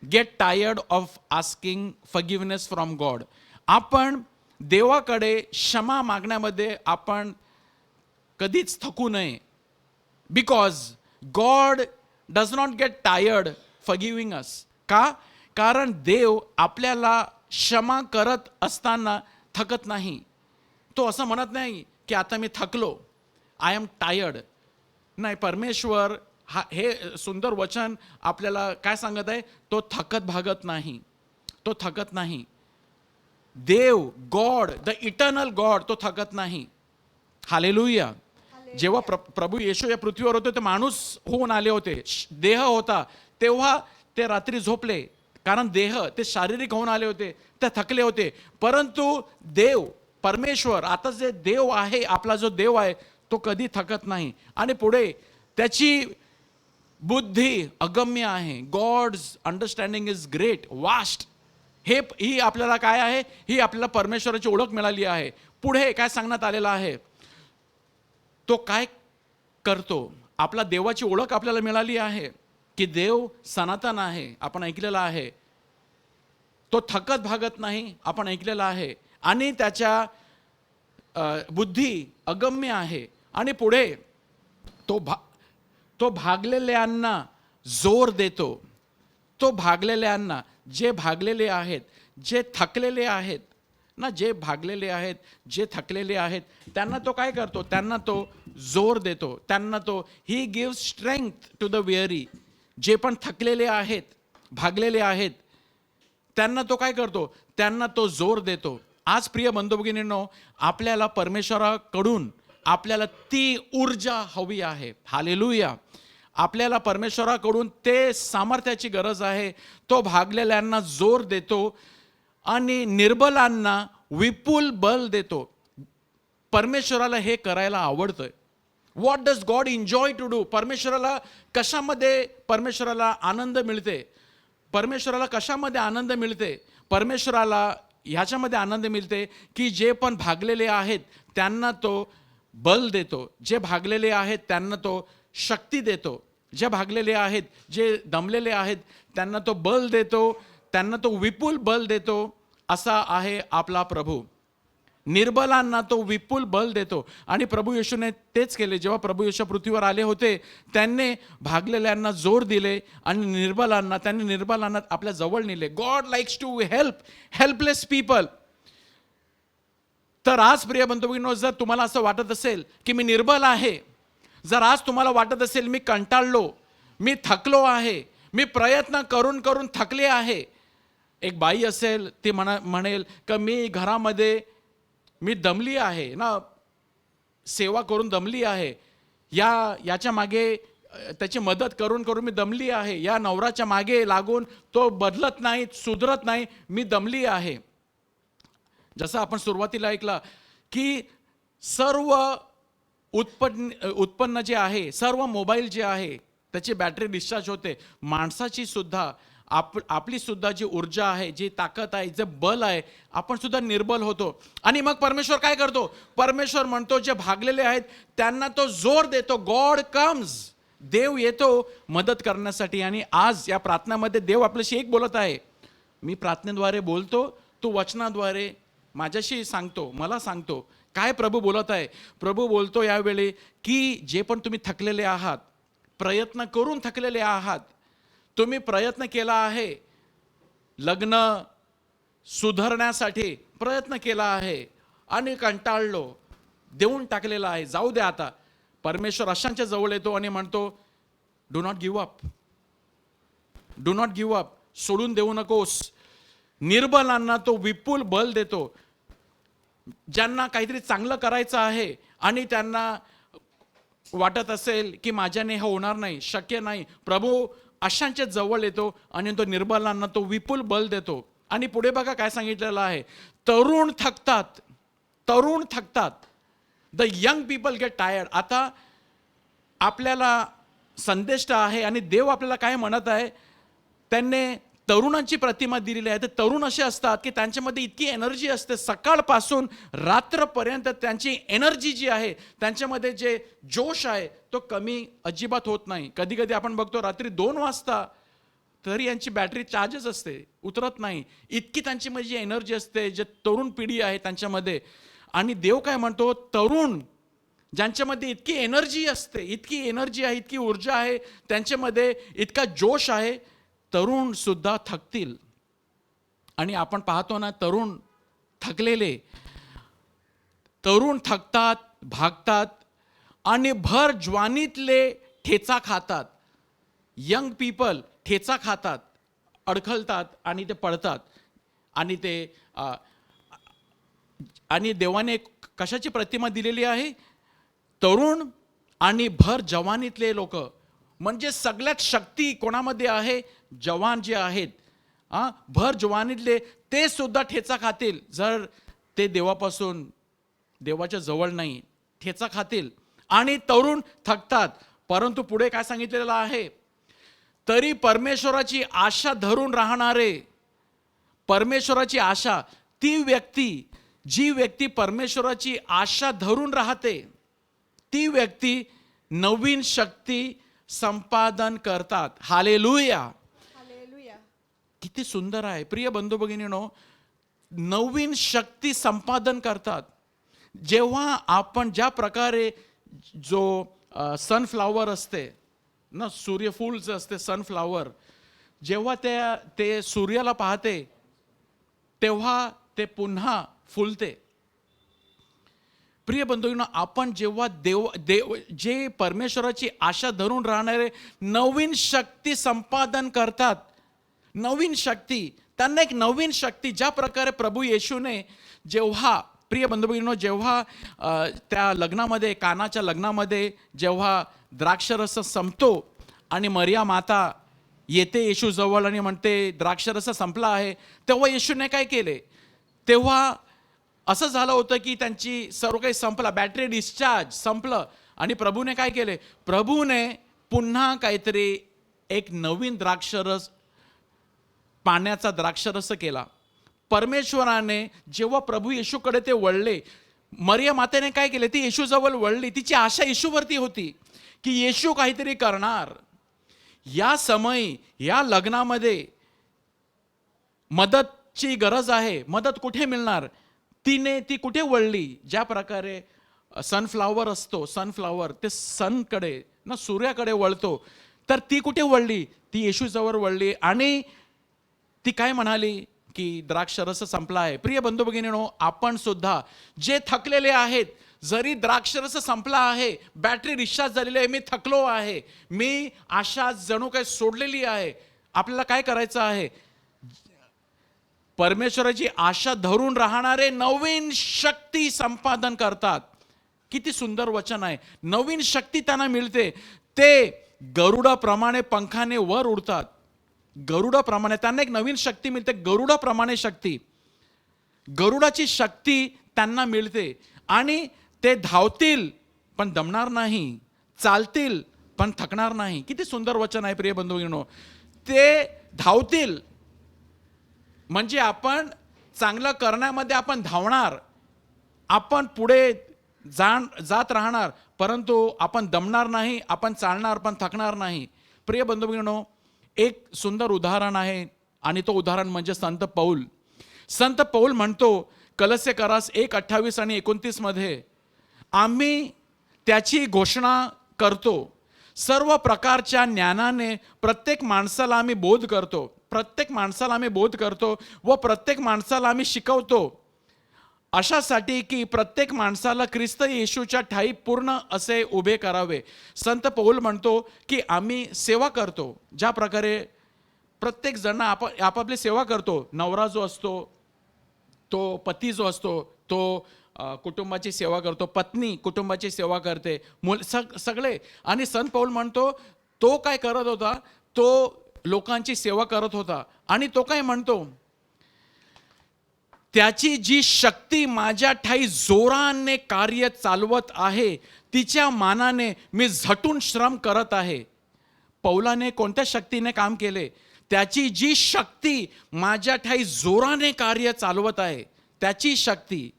get tired of asking forgiveness from God. आपण देवाकडे क्षमा मागण्यामध्ये आपण कधीच थकू नये. Because God does not get tired forgiving us. का? कारण देव आपल्याला क्षमा करत असताना थकत नाही. तो असं म्हणत नाही की आता मी थकलो, आय एम टायर्ड. नाही, परमेश्वर हे सुंदर वचन आपल्याला काय सांगत आहे? तो थकत भागत नाही, तो थकत नाही. देव, गॉड, द इटर्नल गॉड, तो थकत नाही. हालेलुया. जेव्हा प्रभू येशू या पृथ्वीवर होते ते माणूस होऊन आले होते, देह होता, तेव्हा ते रात्री झोपले. कारण देह ते शारीरिक होऊन आले होते, ते थकले होते. परंतु देव, परमेश्वर, आता जे देव आहे, आपला जो देव आहे, तो कधी थकत नाही. आणि पुढे त्याची बुद्धी अगम्य आहे. God's understanding is great, vast. ही आपल्याला काय आहे? ही आपल्याला परमेश्वराची ओळख मिळाली आहे. पुढे काय सांगण्यात आलेलं आहे? तो काय करतो? आपला देवाची ओळख आपल्याला मिळाली आहे की देव सनातन आहे, आपण ऐकलेलं आहे. तो थकत भागत नाही, आपण ऐकलेलं आहे. आणि त्याच्या बुद्धी अगम्य आहे. आणि पुढे तो भागलेल्यांना जोर देतो. तो भागलेल्यांना, जे भागलेले आहेत, जे थकलेले आहेत ना, जे भागलेले आहेत, जे थकलेले आहेत, त्यांना तो काय करतो? त्यांना तो जोर देतो. त्यांना तो ही गिव्ह स्ट्रेंथ टू द वेअरी. जे पण थकलेले आहेत, भागलेले आहेत, त्यांना तो काय करतो? त्यांना तो जोर देतो. आज प्रिय बंधू भगिनींनो, आपल्याला परमेश्वराकडून आपल्याला ती ऊर्जा हवी आहे. हालेलुया. आपल्याला परमेश्वराकडून ते सामर्थ्याची गरज आहे. तो भागलेल्यांना जोर देतो आणि निर्बलांना विपुल बल देतो. परमेश्वराला हे करायला आवडतं. What does God enjoy to do? परमेश्वराला कशामध्ये परमेश्वराला आनंद मिळते? परमेश्वराला कशामध्ये आनंद मिळते? परमेश्वराला ह्याच्यामध्ये आनंद मिळते की जे पण भागलेले आहेत त्यांना तो बल देतो. जे भागलेले आहेत त्यांना तो शक्ती देतो. जे भागलेले आहेत, जे दमलेले आहेत, त्यांना तो बल देतो, त्यांना तो विपुल बल देतो. असा आहे आपला प्रभू. निर्बलांना तो विपुल बल देतो. आणि प्रभू येशूने तेच केले. जेव्हा प्रभू येशू पृथ्वीवर आले होते, त्यांनी भागलेल्यांना जोर दिले आणि निर्बलांना आपल्या जवळ नेले. God likes to help helpless people. तर आज प्रिय बंधू भगिनींनो, जर तुम्हाला असं वाटत असेल की मी निर्बल आहे, जर आज तुम्हाला वाटत असेल मी कंटाळलो, मी थकलो आहे, मी प्रयत्न करून करून थकले आहे. एक बाई असेल, ती म्हणेल की मी घरामध्ये मी दमली आहे ना, सेवा करून दमली आहे, याच्या मागे त्याची मदत करून करून मी दमली आहे, या नवऱ्याच्या मागे लागून तो बदलत नाही, सुधरत नाही, मी दमली आहे. जसं आपण सुरुवातीला ऐकलं की सर्व उत्पन्न जे आहे, सर्व मोबाईल जे आहे, त्याची बॅटरी डिस्चार्ज होते. माणसाची सुद्धा आपली सुद्धा जी ऊर्जा आहे, जी ताकद आहे, जे बल आहे, आपण सुद्धा निर्बल होतो. आणि मग परमेश्वर काय करतो? परमेश्वर म्हणतो जे भागलेले आहेत त्यांना तो जोर देतो. God comes. देव येतो मदत करण्यासाठी. आणि आज या प्रार्थनामध्ये देव आपल्याशी एक बोलत आहे. मी प्रार्थनेद्वारे बोलतो, तू वचनाद्वारे माझ्याशी सांगतो, मला सांगतो. काय प्रभू बोलत आहे? प्रभू बोलतो यावेळी की जे पण तुम्ही थकलेले आहात, प्रयत्न करून थकलेले आहात, तुम्ही प्रयत्न केला आहे, लग्न सुधारण्यासाठी प्रयत्न केला आहे आणि कंटाळलो, देऊन टाकलेला आहे, जाऊ दे आता. परमेश्वर अशांच्या जवळ येतो आणि म्हणतो, do not give up, do not give up. सोडून देऊ नकोस. निर्बलांना तो विपुल बल देतो. ज्यांना काहीतरी चांगलं करायचं आहे आणि त्यांना वाटत असेल की माझ्याने हे होणार नाही, शक्य नाही, प्रभू अशांच्या जवळ येतो आणि तो निर्बलांना तो विपुल बल देतो. आणि पुढे बघा काय सांगितलेलं आहे, तरुण थकतात, तरुण थकतात. The young people get tired. आता आपल्याला संदेश आहे आणि देव आपल्याला काय म्हणत आहे, त्यांनी तरुणांची प्रतिमा दिलेली आहे. तर तरुण असे असतात की त्यांच्यामध्ये इतकी एनर्जी असते, सकाळपासून रात्रपर्यंत त्यांची एनर्जी जी आहे, त्यांच्यामध्ये जे जोश आहे तो कमी अजिबात होत नाही. कधी कधी आपण बघतो रात्री 2 वाजता तरी यांची बॅटरी चार्जच असते, उतरत नाही. इतकी त्यांची म्हणजे एनर्जी असते, जे तरुण पिढी आहे त्यांच्यामध्ये. आणि देव काय म्हणतो, तरुण ज्यांच्यामध्ये इतकी एनर्जी असते, इतकी एनर्जी आहे, इतकी ऊर्जा आहे त्यांच्यामध्ये, इतका जोश आहे, तरुण सुद्धा थकतील. आणि आपण पाहतो ना, तरुण थकलेले, तरुण थकतात, भागतात आणि भर ज्वानीतले ठेचा खातात. यंग पीपल ठेचा खातात, अडखळतात आणि ते पडतात. आणि ते आणि देवाने कशाची प्रतिमा दिलेली आहे, तरुण आणि भर जवानीतले लोक. म्हणजे सगळ्यात शक्ती कोणामध्ये आहे, जवान जे आहेत, भर जवानीतले ते सुद्धा ठेचा खातील जर ते देवापासून, देवाच्या जवळ नाही, ठेचा खातील. आणि तरुण थकतात. परंतु पुढे काय सांगितलेलं आहे, तरी परमेश्वराची आशा धरून राहणारे, परमेश्वराची आशा, ती व्यक्ती, जी व्यक्ती परमेश्वराची आशा धरून राहते, ती व्यक्ती नवीन शक्ती संपादन करतात. हालेलुया. हालेलुया. किती सुंदर आहे प्रिय बंधू भगिनीनो, नवीन शक्ती संपादन करतात. जेव्हा आपण ज्या प्रकारे जो सनफ्लावर असते ना, सूर्यफूल असते सनफ्लावर, जेव्हा ते सूर्याला पाहते तेव्हा ते पुन्हा फुलते. प्रिय बंधूंनो, आपण जेव्हा देव जे परमेश्वराची आशा धरून राहणारे नवीन शक्ती संपादन करतात, नवीन शक्ती, त्यांना एक नवीन शक्ती, ज्या प्रकारे प्रभू येशूने जेव्हा, प्रिय बंधू भगिनींनो, जेव्हा त्या लग्नामध्ये, कानाच्या लग्नामध्ये जेव्हा द्राक्षरस संपतो आणि मरिया माता येते येशू जवळ आणि म्हणते द्राक्षरस संपला आहे, तेव्हा येशूने काय केले, तेव्हा असं झालं होतं की त्यांची सर्व काही संपला, बॅटरी डिस्चार्ज संपलं. आणि प्रभूने काय केले, प्रभूने पुन्हा काहीतरी एक नवीन द्राक्षरस, पाण्याचा द्राक्षरस केला. परमेश्वराने जेव्हा प्रभू येशूकडे ते वळले, मरिया मातेने काय केले, ती येशूजवळ वळली. तिची आशा येशूवरती होती की येशू काहीतरी करणार. या समयी, या लग्नामध्ये मदतची गरज आहे, मदत कुठे मिळणार, ती कुठे वळली. ज्या प्रकारे सनफ्लावर असतो, सनफ्लावर ते सनकडे ना, सूर्याकडे वळतो, तर ती कुठे वळली, ती येशूजवळ वळली. आणि ती काय म्हणाली की द्राक्षरस संपला आहे. प्रिय बंधू भगिनींनो, आपण सुद्धा जे थकलेले आहेत, जरी द्राक्षरस संपला आहे, बॅटरी डिस्चार्ज झालेली आहे, मी थकलो आहे, मी आशा जणू काही सोडलेली आहे, आपल्याला काय करायचं आहे, परमेश्वराची आशा धरून राहणारे नवीन शक्ती संपादन करतात. किती सुंदर वचन आहे. नवीन शक्ती त्यांना मिळते. ते गरुडाप्रमाणे पंखाने वर उडतात. गरुडाप्रमाणे त्यांना एक नवीन शक्ती मिळते, गरुडाप्रमाणे शक्ती, गरुडाची शक्ती त्यांना मिळते. आणि ते धावतील पण दमणार नाही, चालतील पण थकणार नाही. किती सुंदर वचन आहे प्रिय बंधू भगिनींनो. ते धावतील म्हणजे आपण चांगलं करण्यामध्ये आपण धावणार, आपण पुढे जात राहणार, परंतु आपण दमणार नाही, आपण चालणार पण थकणार नाही. प्रिय बंधू भगिनींनो, एक सुंदर उदाहरण आहे आणि तो उदाहरण म्हणजे संत पौल. संत पौल म्हणतो कलस्यकरास 1:28 आणि 29 मध्ये, आम्ही त्याची घोषणा करतो, सर्व प्रकारच्या ज्ञानाने प्रत्येक माणसाला आम्ही बोध करतो, प्रत्येक माणसाला आम्ही बोध करतो व प्रत्येक माणसाला आम्ही शिकवतो, अशासाठी की प्रत्येक माणसाला ख्रिस्त येशूच्या ठायी पूर्ण असे उभे करावे. संत पौल म्हणतो की आम्ही सेवा करतो, ज्या प्रकारे प्रत्येक जण आपापली सेवा करतो. नवरा जो असतो, तो पती जो असतो, तो कुटुंबाची सेवा करतो, पत्नी कुटुंबाची सेवा करते, सगळे. आणि संत पौल म्हणतो तो काय करत होता, तो लोकांची सेवा करत होता. आणि तो काय म्हणतो, त्याची जी शक्ती माझ्या ठाई जोराने कार्य चालवत आहे, तिच्या मानाने मी झटून श्रम करत आहे. पौलाने कोणत्या शक्तीने काम केले? त्याची जी शक्ती माझ्या ठाई जोराने कार्य चालवत आहे, त्याची शक्ती,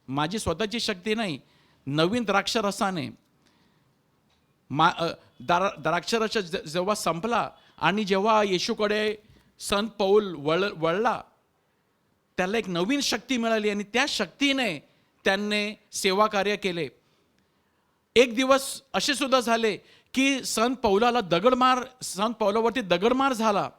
माझी स्वतःची शक्ती नाही. नवीन द्राक्षरसाने द्राक्षरस जेव्हा संपला आणि जेव्हा येशूकडे संत पौल वळला, त्याला एक नवीन शक्ती मिळाली आणि त्या शक्तीने त्यांनी सेवा कार्य केले. एक दिवस असे सुद्धा झाले की संत पौलावरती दगडमार झाला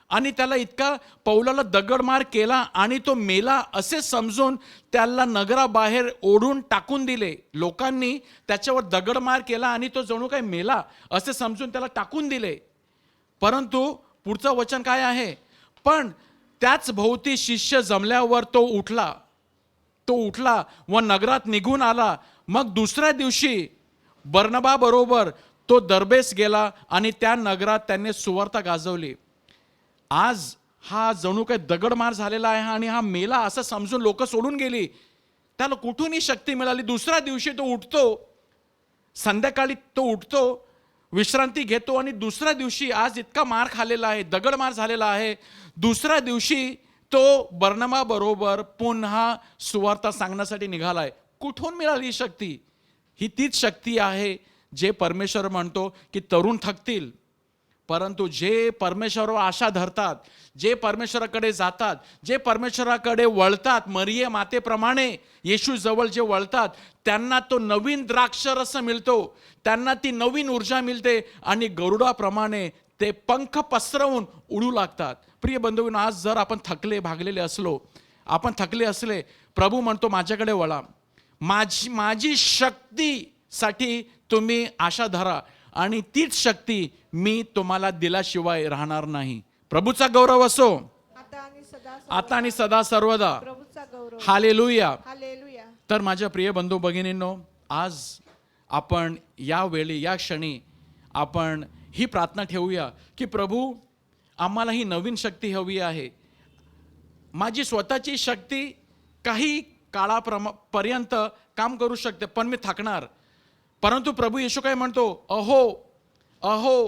आणि त्याला इतका पौलाला दगडमार केला आणि तो मेला असे समजून त्याला नगराबाहेर ओढून टाकून दिले. लोकांनी त्याच्यावर दगडमार केला आणि तो जणू काय मेला असे समजून त्याला टाकून दिले. परंतु पुढचं वचन काय आहे, पण त्याच भोवती शिष्य जमल्यावर तो उठला व नगरात निघून आला. मग दुसऱ्या दिवशी बर्नबा बरोबर तो दरबेस गेला आणि त्या नगरात त्यांनी सुवार्ता गाजवली. आज हा जणू काही दगडमार झालेला आहे आणि हा मेला असं समजून लोक सोडून गेली. त्याला कुठूनही शक्ती मिळाली. दुसऱ्या दिवशी तो उठतो, संध्याकाळी तो उठतो, विश्रांती घेतो आणि दुसऱ्या दिवशी, आज इतका मार खाल्लेला आहे, दगडमार झालेला आहे, दुसऱ्या दिवशी तो बर्नबा बरोबर पुन्हा सुवार्ता सांगण्यासाठी निघालाय. कुठून मिळाली ही शक्ती? ही तीच शक्ती आहे जे परमेश्वर म्हणतो की तरुण थकतील, परंतु जे परमेश्वरावर आशा धरतात, जे परमेश्वराकडे जातात, जे परमेश्वराकडे वळतात, मरिये मातेप्रमाणे येशू जवळ जे वळतात, त्यांना तो नवीन द्राक्षरस मिळतो, त्यांना ती नवीन ऊर्जा मिळते आणि गरुडाप्रमाणे ते पंख पसरवून उडू लागतात. प्रिय बंधूंनो, आज जर आपण थकले भागलेले असलो, आपण थकले असले, प्रभू म्हणतो माझ्याकडे वळा, माझी शक्तीसाठी तुम्ही आशा धरा आणि तीच शक्ती मी तुम्हाला दिल्याशिवाय राहणार नाही. प्रभूचा गौरव असो आता आणि सदा सर्वदा. प्रभूचा गौरव. हालेलुया. हालेलुया. तर माझ्या प्रिय बंधू भगिनींनो, आज आपण या वेळी, या क्षणी आपण ही प्रार्थना ठेवूया की प्रभू, आम्हाला ही नवीन शक्ती हवी आहे. माझी स्वतःची शक्ती काही काळापर्यंत काम करू शकते, पण मी थकणार. परंतु प्रभू येशू काय म्हणतो, अहो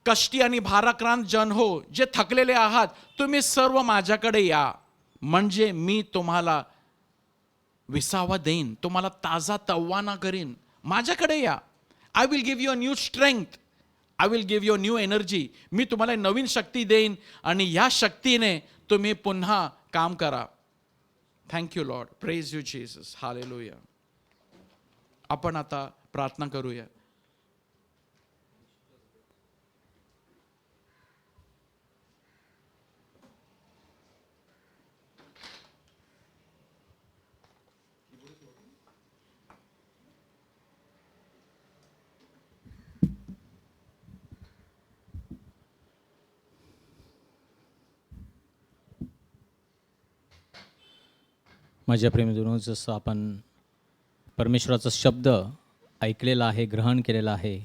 कष्टी आणि भाराक्रांत जन हो, जे थकलेले आहात, तुम्ही सर्व माझ्याकडे या, म्हणजे मी तुम्हाला विसावा देईन, तुम्हाला ताजा तवाना करीन. माझ्याकडे या. I will give you a new strength, I will give you a new energy. मी तुम्हाला नवीन शक्ती देईन आणि या शक्तीने तुम्ही पुन्हा काम करा. Thank you Lord. Praise you Jesus. Hallelujah. आपण आता प्रार्थना करूया. माझ्या प्रेमीजनो, जसं आपण परमेश्वराचा शब्द ऐकलेला आहे, ग्रहण केलेला आहे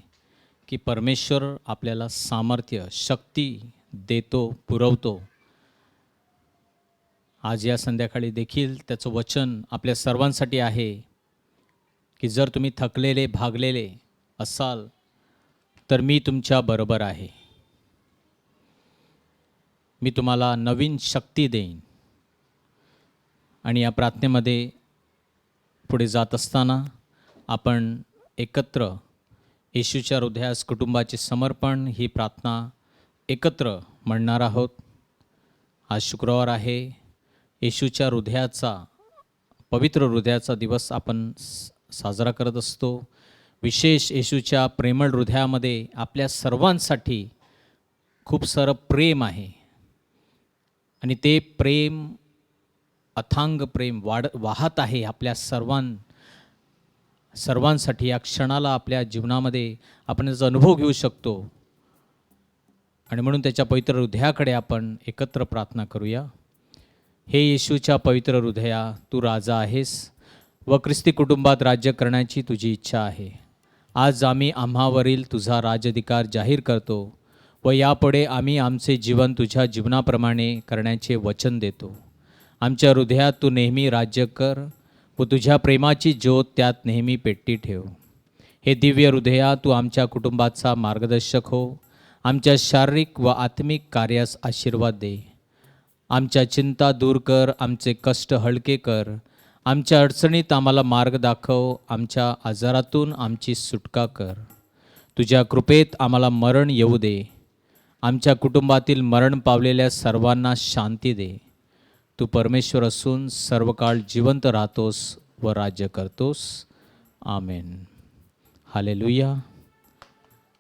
की परमेश्वर आपल्याला सामर्थ्य, शक्ती देतो, पुरवतो. आज या संध्याकाळी देखील त्याचं वचन आपल्या सर्वांसाठी आहे की जर तुम्ही थकलेले भागलेले असाल तर मी तुमच्या बरोबर आहे. मी तुम्हाला नवीन शक्ती देईन. आणि या प्रार्थनेमध्ये पुढे जात असताना आपण एकत्र येशूच्या हृदयास कुटुंबाचे समर्पण ही प्रार्थना एकत्र म्हणणार आहोत. आज शुक्रवार आहे. येशूच्या हृदयाचा, पवित्र हृदयाचा दिवस आपण साजरा करत असतो. विशेष येशूच्या प्रेमळ हृदयामध्ये आपल्या सर्वांसाठी खूप सारं प्रेम आहे आणि ते प्रेम, अथांग प्रेम वाहत आहे आपल्या सर्वांसाठी. या क्षणाला आपल्या जीवनामध्ये आपण याचा अनुभव घेऊ शकतो आणि म्हणून त्याच्या पवित्र हृदयाकडे आपण एकत्र प्रार्थना करूया. हे येशूच्या पवित्र हृदया, तू राजा आहेस व ख्रिस्ती कुटुंबात राज्य करण्याची तुझी इच्छा आहे. आज आम्ही आम्हावरील तुझा राजाधिकार जाहीर करतो व यापुढे आम्ही आमचे जीवन तुझ्या जीवनाप्रमाणे करण्याचे वचन देतो. आमच्या हृदयात तू नेहमी राज्य कर व तुझ्या प्रेमाची ज्योत त्यात नेहमी पेटती ठेव. हे दिव्य हृदया तू आमच्या कुटुंबाचा मार्गदर्शक हो. आमच्या शारीरिक व आत्मिक कार्यास आशीर्वाद दे. आमच्या चिंता दूर कर, आमचे कष्ट हलके कर, आमच्या अडचणीत आम्हाला मार्ग दाखव, आमच्या आजारातून आमची सुटका कर. तुझ्या कृपेत आम्हाला मरण येऊ दे. आमच्या कुटुंबातील मरण पावलेल्या सर्वांना शांती दे. तू परमेश्वर असून सर्व काळ जिवंत राहतोस व राज्य करतोस. आमेन. हालेलुया,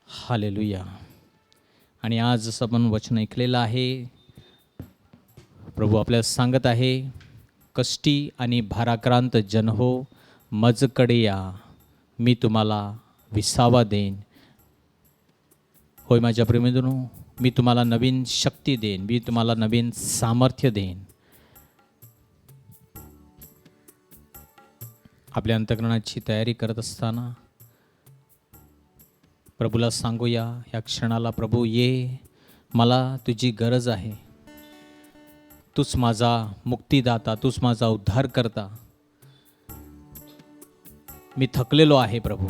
हालेलुया. आणि आज जसं आपण वचन ऐकलेलं आहे, प्रभू आपल्याला सांगत आहे, कष्टी आणि भाराक्रांत जन हो, मजकडे या, मी तुम्हाला विसावा देईन. होय माझ्या प्रेमीजनो, मी तुम्हाला नवीन शक्ती देईन, मी तुम्हाला नवीन सामर्थ्य देईन. आपल्या अंतःकरणाची तयारी करत असताना प्रभूला सांगूया, ह्या क्षणाला, प्रभू ये, मला तुझी गरज आहे. तूच माझा मुक्तीदाता, तूच माझा उद्धार करता. मी थकलेलो आहे प्रभू.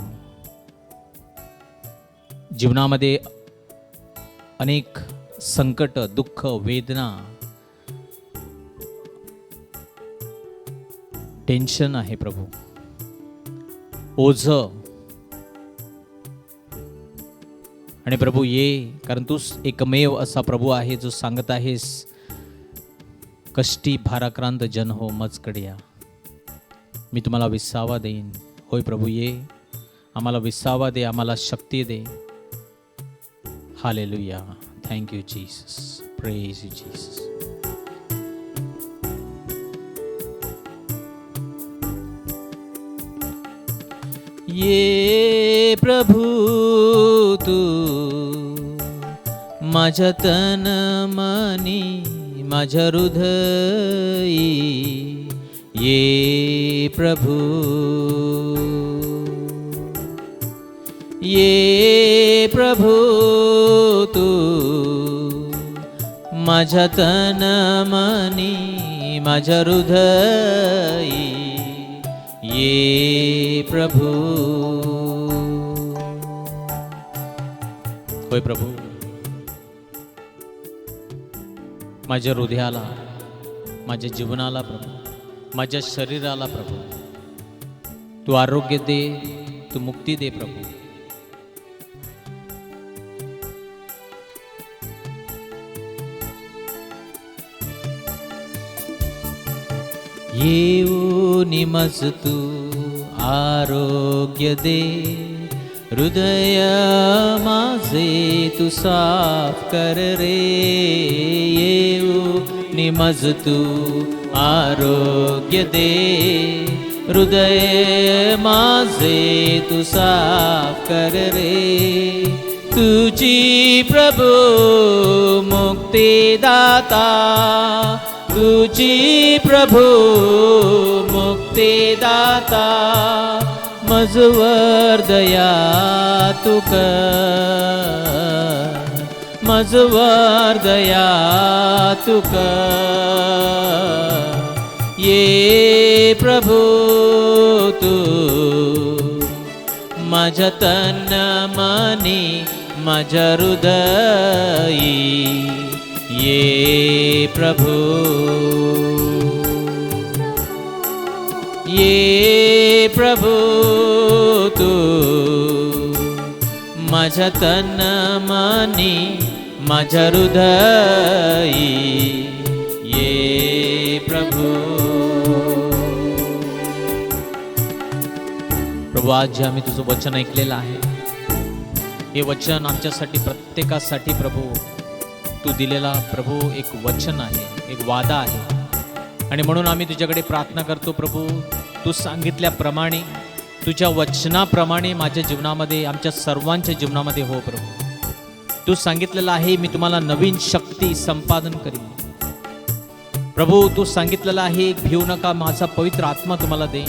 जीवनामध्ये अनेक संकट, दुःख, वेदना, टेन्शन आहे प्रभू, ओझ. आणि प्रभू ये, कारण तूच एकमेव असा प्रभू आहे जो सांगत आहेस, कष्टी भाराक्रांत जन हो, मजकडे या, मी तुम्हाला विसावा देईन. होय प्रभू ये, आम्हाला विसावा दे, आम्हाला शक्ती दे. हालेलुया. Thank you Jesus. Praise you Jesus. ये प्रभू तू माझ्या तन मनी, माझ्या हृदयी, ये प्रभू, ये प्रभू तू माझ्या तन मनी, माझ्या हृदयी, ये प्रभू. होय प्रभू, माझ्या हृदयाला, माझ्या जीवनाला प्रभू, माझ्या शरीराला प्रभू तू आरोग्य दे, तू मुक्ती दे प्रभू. येऊन मज तू आरोग्य दे, हृदय माझे तू साफ कर रे. येऊन मज तू आरोग्य दे, हृदय माझे तू साफ कर रे. तुझी प्रभू मुक्तिदाता, तुझी प्रभू मुक्तिदाता, मजवर दया तू कर, मजवर दया तू कर. ये प्रभू तू माझ्या तन मनी, माझ्या हृदयी, ये प्रभू, ये प्रभू तू माझ्या तन मनी, माझ्या हृदयी, ये प्रभू. प्रभू आज जे आम्ही तुझं वचन ऐकलेलं आहे, हे वचन आमच्यासाठी, प्रत्येकासाठी प्रभू तू दिलेला प्रभू एक वचन आहे, एक वादा आहे. आणि म्हणून आम्ही तुझ्याकडे प्रार्थना करतो प्रभू, तू सांगितल्याप्रमाणे, तुझ्या वचनाप्रमाणे माझ्या जीवनामध्ये, आमच्या सर्वांच्या जीवनामध्ये हो प्रभू. तू सांगितलेलं आहे, मी तुम्हाला नवीन शक्ती संपादन करीन. प्रभू तू सांगितलेलं आहे, भिवू नका, माझा पवित्र आत्मा तुम्हाला दे.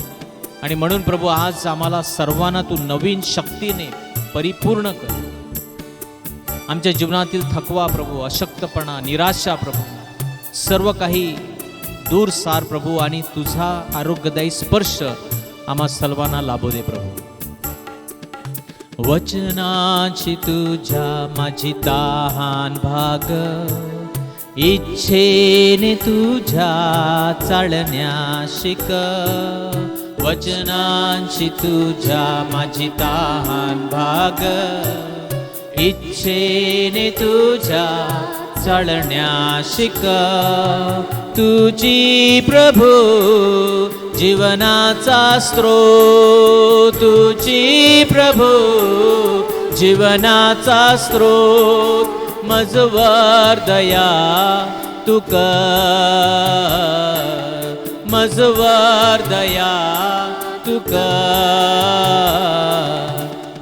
आणि म्हणून प्रभू आज आम्हाला सर्वांना तू नवीन शक्तीने परिपूर्ण कर. आमच्या जीवनातील थकवा प्रभू, अशक्तपणा, निराशा प्रभू, सर्व काही दूर सार प्रभू, आणि तुझा आरोग्यदायी स्पर्श आम्हा सर्वांना लाभू दे प्रभू. वचनाची तुझ्या माझी तहान भाग, इच्छेने तुझ्या चालण्या शिक. वचनांची तुझ्या माझी तहान भाग, इच्छेने तुझ्या चालण्या शिक. तुझी प्रभू जीवनाचा स्रोत, तुझी प्रभू जीवनाचा स्रोत. मजवर दया तू कर, मजवर दया तू कर.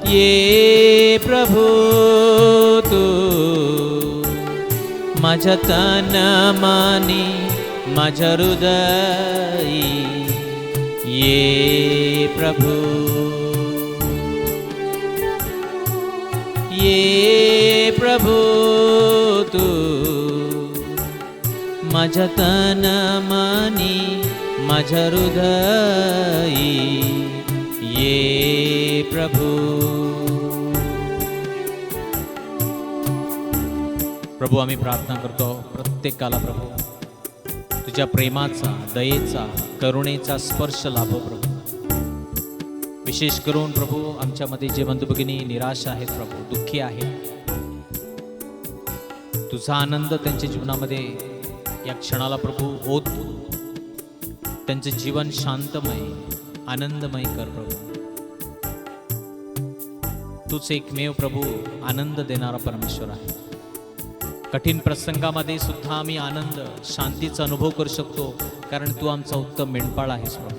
ये प्रभू तू माझ्या तन मनी, माझ्या हृदयी ये प्रभू. ये प्रभू तू माझ्या तन मनी, माझ्या हृदयी ये प्रभू. प्रभू आम्ही प्रार्थना करतो प्रत्येकाला प्रभू तुझ्या प्रेमाचा, दयेचा, करुणेचा स्पर्श लाभो प्रभू. विशेष करून प्रभू आमच्यामध्ये जे बंधू भगिनी निराश आहेत प्रभू, दुःखी आहेत, तुझा आनंद त्यांच्या जीवनामध्ये या क्षणाला प्रभू ओत. त्यांचे जीवन शांतमय, आनंदमय कर प्रभू. तूच एकमेव प्रभू आनंद देणारा परमेश्वर आहे. कठीण प्रसंगामध्ये सुद्धा आम्ही आनंद, शांतीचा अनुभव करू शकतो, कारण तू आमचा उत्तम मेंढपाळ आहेस प्रभू.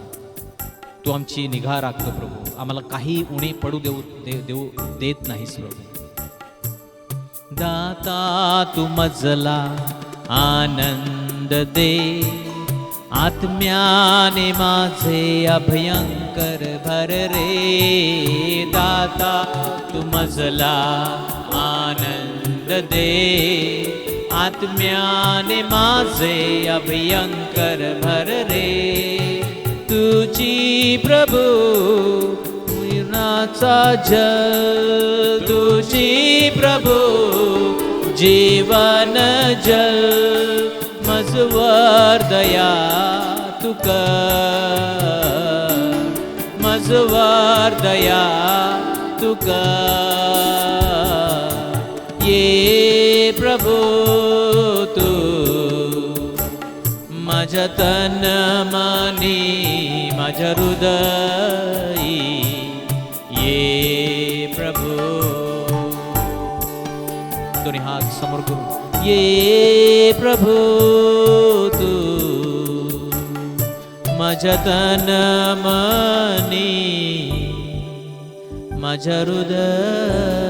तू आमची निगा राखतो प्रभू. आम्हाला काही उणे पडू देत नाहीस प्रभू. दाता तू मजला आनंद दे, आत्म्याने माझे अभयंकर भर रे. दाता तू मजला आनंद दे, आत्म्याने माझे अभयंकर भर रे. तुझी प्रभू जीवनाचा जल, तुझी प्रभू जीवन जल. मजवर दया तू कर, मजवर दया तू कर. ये प्रभू तू माझ्या तन मनी, माझ्या हृदयी ये प्रभू. दोन्ही हात समोर करू. ये प्रभू तू माझ्या तन मनी, माझ्या हृदयी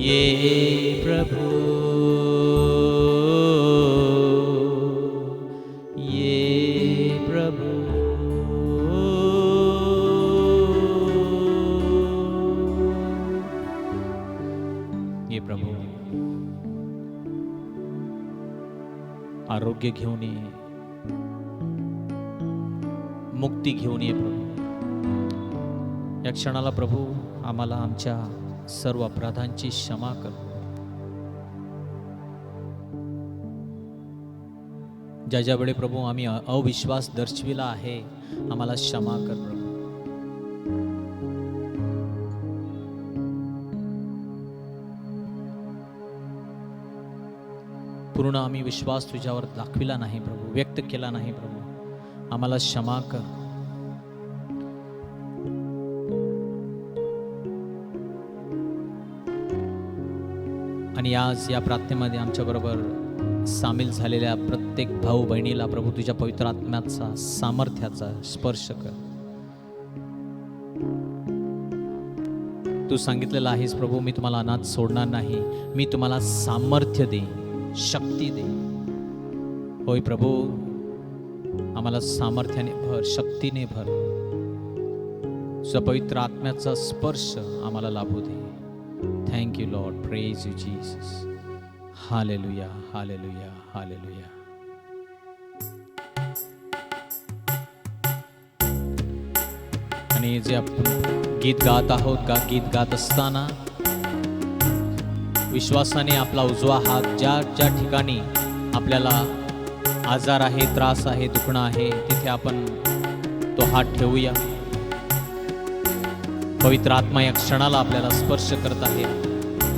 ये प्रभू. प्रभू आरोग्य घेऊन ये, मुक्ती घेऊन ये प्रभू. या क्षणाला प्रभू आम्हाला आमच्या सर्व अपराधांची क्षमा कर. ज्या ज्या वेळी प्रभू आम्ही अविश्वास दर्शविला आहे, आम्हाला क्षमा कर प्रभू. पूर्ण आम्ही विश्वास तुझ्यावर दाखविला नाही प्रभू, व्यक्त केला नाही प्रभू, आम्हाला क्षमा कर. आणि आज या प्रार्थनेमध्ये आमच्या बरोबर सामील झालेल्या प्रत्येक भाऊ बहिणीला प्रभू तुझ्या पवित्र आत्म्याचा, सामर्थ्याचा स्पर्श कर. तू सांगितलेलं आहेस प्रभू, मी तुम्हाला अनाथ सोडणार नाही, मी तुम्हाला सामर्थ्य देईन, शक्ती दे. होय प्रभू, आम्हाला सामर्थ्याने भर, शक्तीने भर. तुझ्या पवित्र आत्म्याचा स्पर्श आम्हाला लाभू दे. Thank you, Lord. Praise you, Jesus. Hallelujah, hallelujah, hallelujah. आणि जे आपण गीत गात आहोत, गीत गात असताना विश्वासाने आपला उजवा हात ज्या ज्या ठिकाणी आपल्याला आजार आहे, त्रास आहे, दुखणं आहे, तिथे आपण तो हात ठेवूया. पवित्र आत्मा या क्षणाला आपल्याला स्पर्श करत आहे,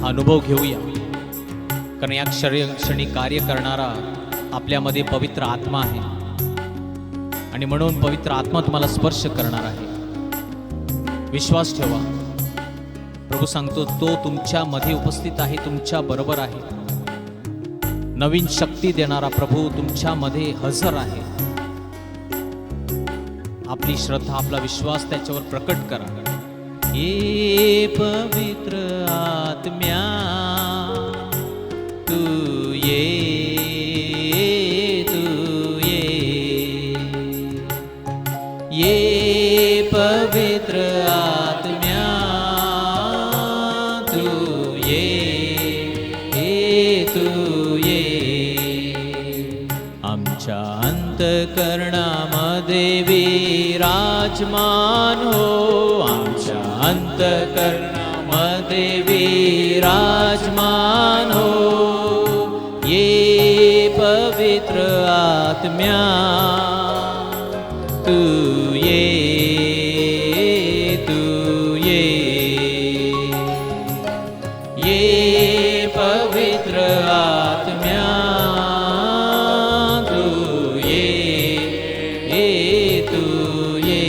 हा अनुभव घेऊया. कारण या क्षणी कार्य करणारा आपल्यामध्ये पवित्र आत्मा आहे आणि म्हणून पवित्र आत्मा तुम्हाला स्पर्श करणार आहे. विश्वास ठेवा. प्रभू सांगतो तो तुमच्यामध्ये उपस्थित आहे, तुमच्या बरोबर आहे. नवीन शक्ती देणारा प्रभू तुमच्यामध्ये हजर आहे. आपली श्रद्धा, आपला विश्वास त्याच्यावर प्रकट करा. ये पवित्र आत्म्या तू ये, तू ये पवित्र आत्म्या तू ये, तू ये. आमच्या अंतःकरणामध्ये विराजमान हो, आमच्या अंतःकरणामध्ये विराजमान हो. ये पवित्र आत्म्या तू ये, तू ये. ये पवित्र आत्म्या तू ये, तू ये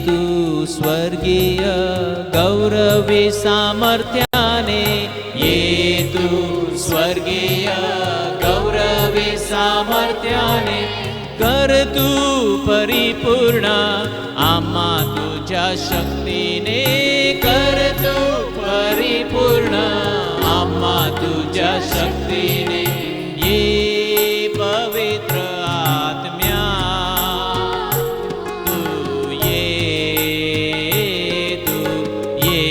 तू स्वर्गीय गौरवी सामर्थ्याने, ये तू स्वर्गीय गौरवी सामर्थ्याने कर तू परिपूर्ण आम्हा तुझ्या शक्तीने, कर तू परिपूर्ण आम्हा तुझ्या शक्तीने. ये पवित्र आत्म्या तू ये, तू ये.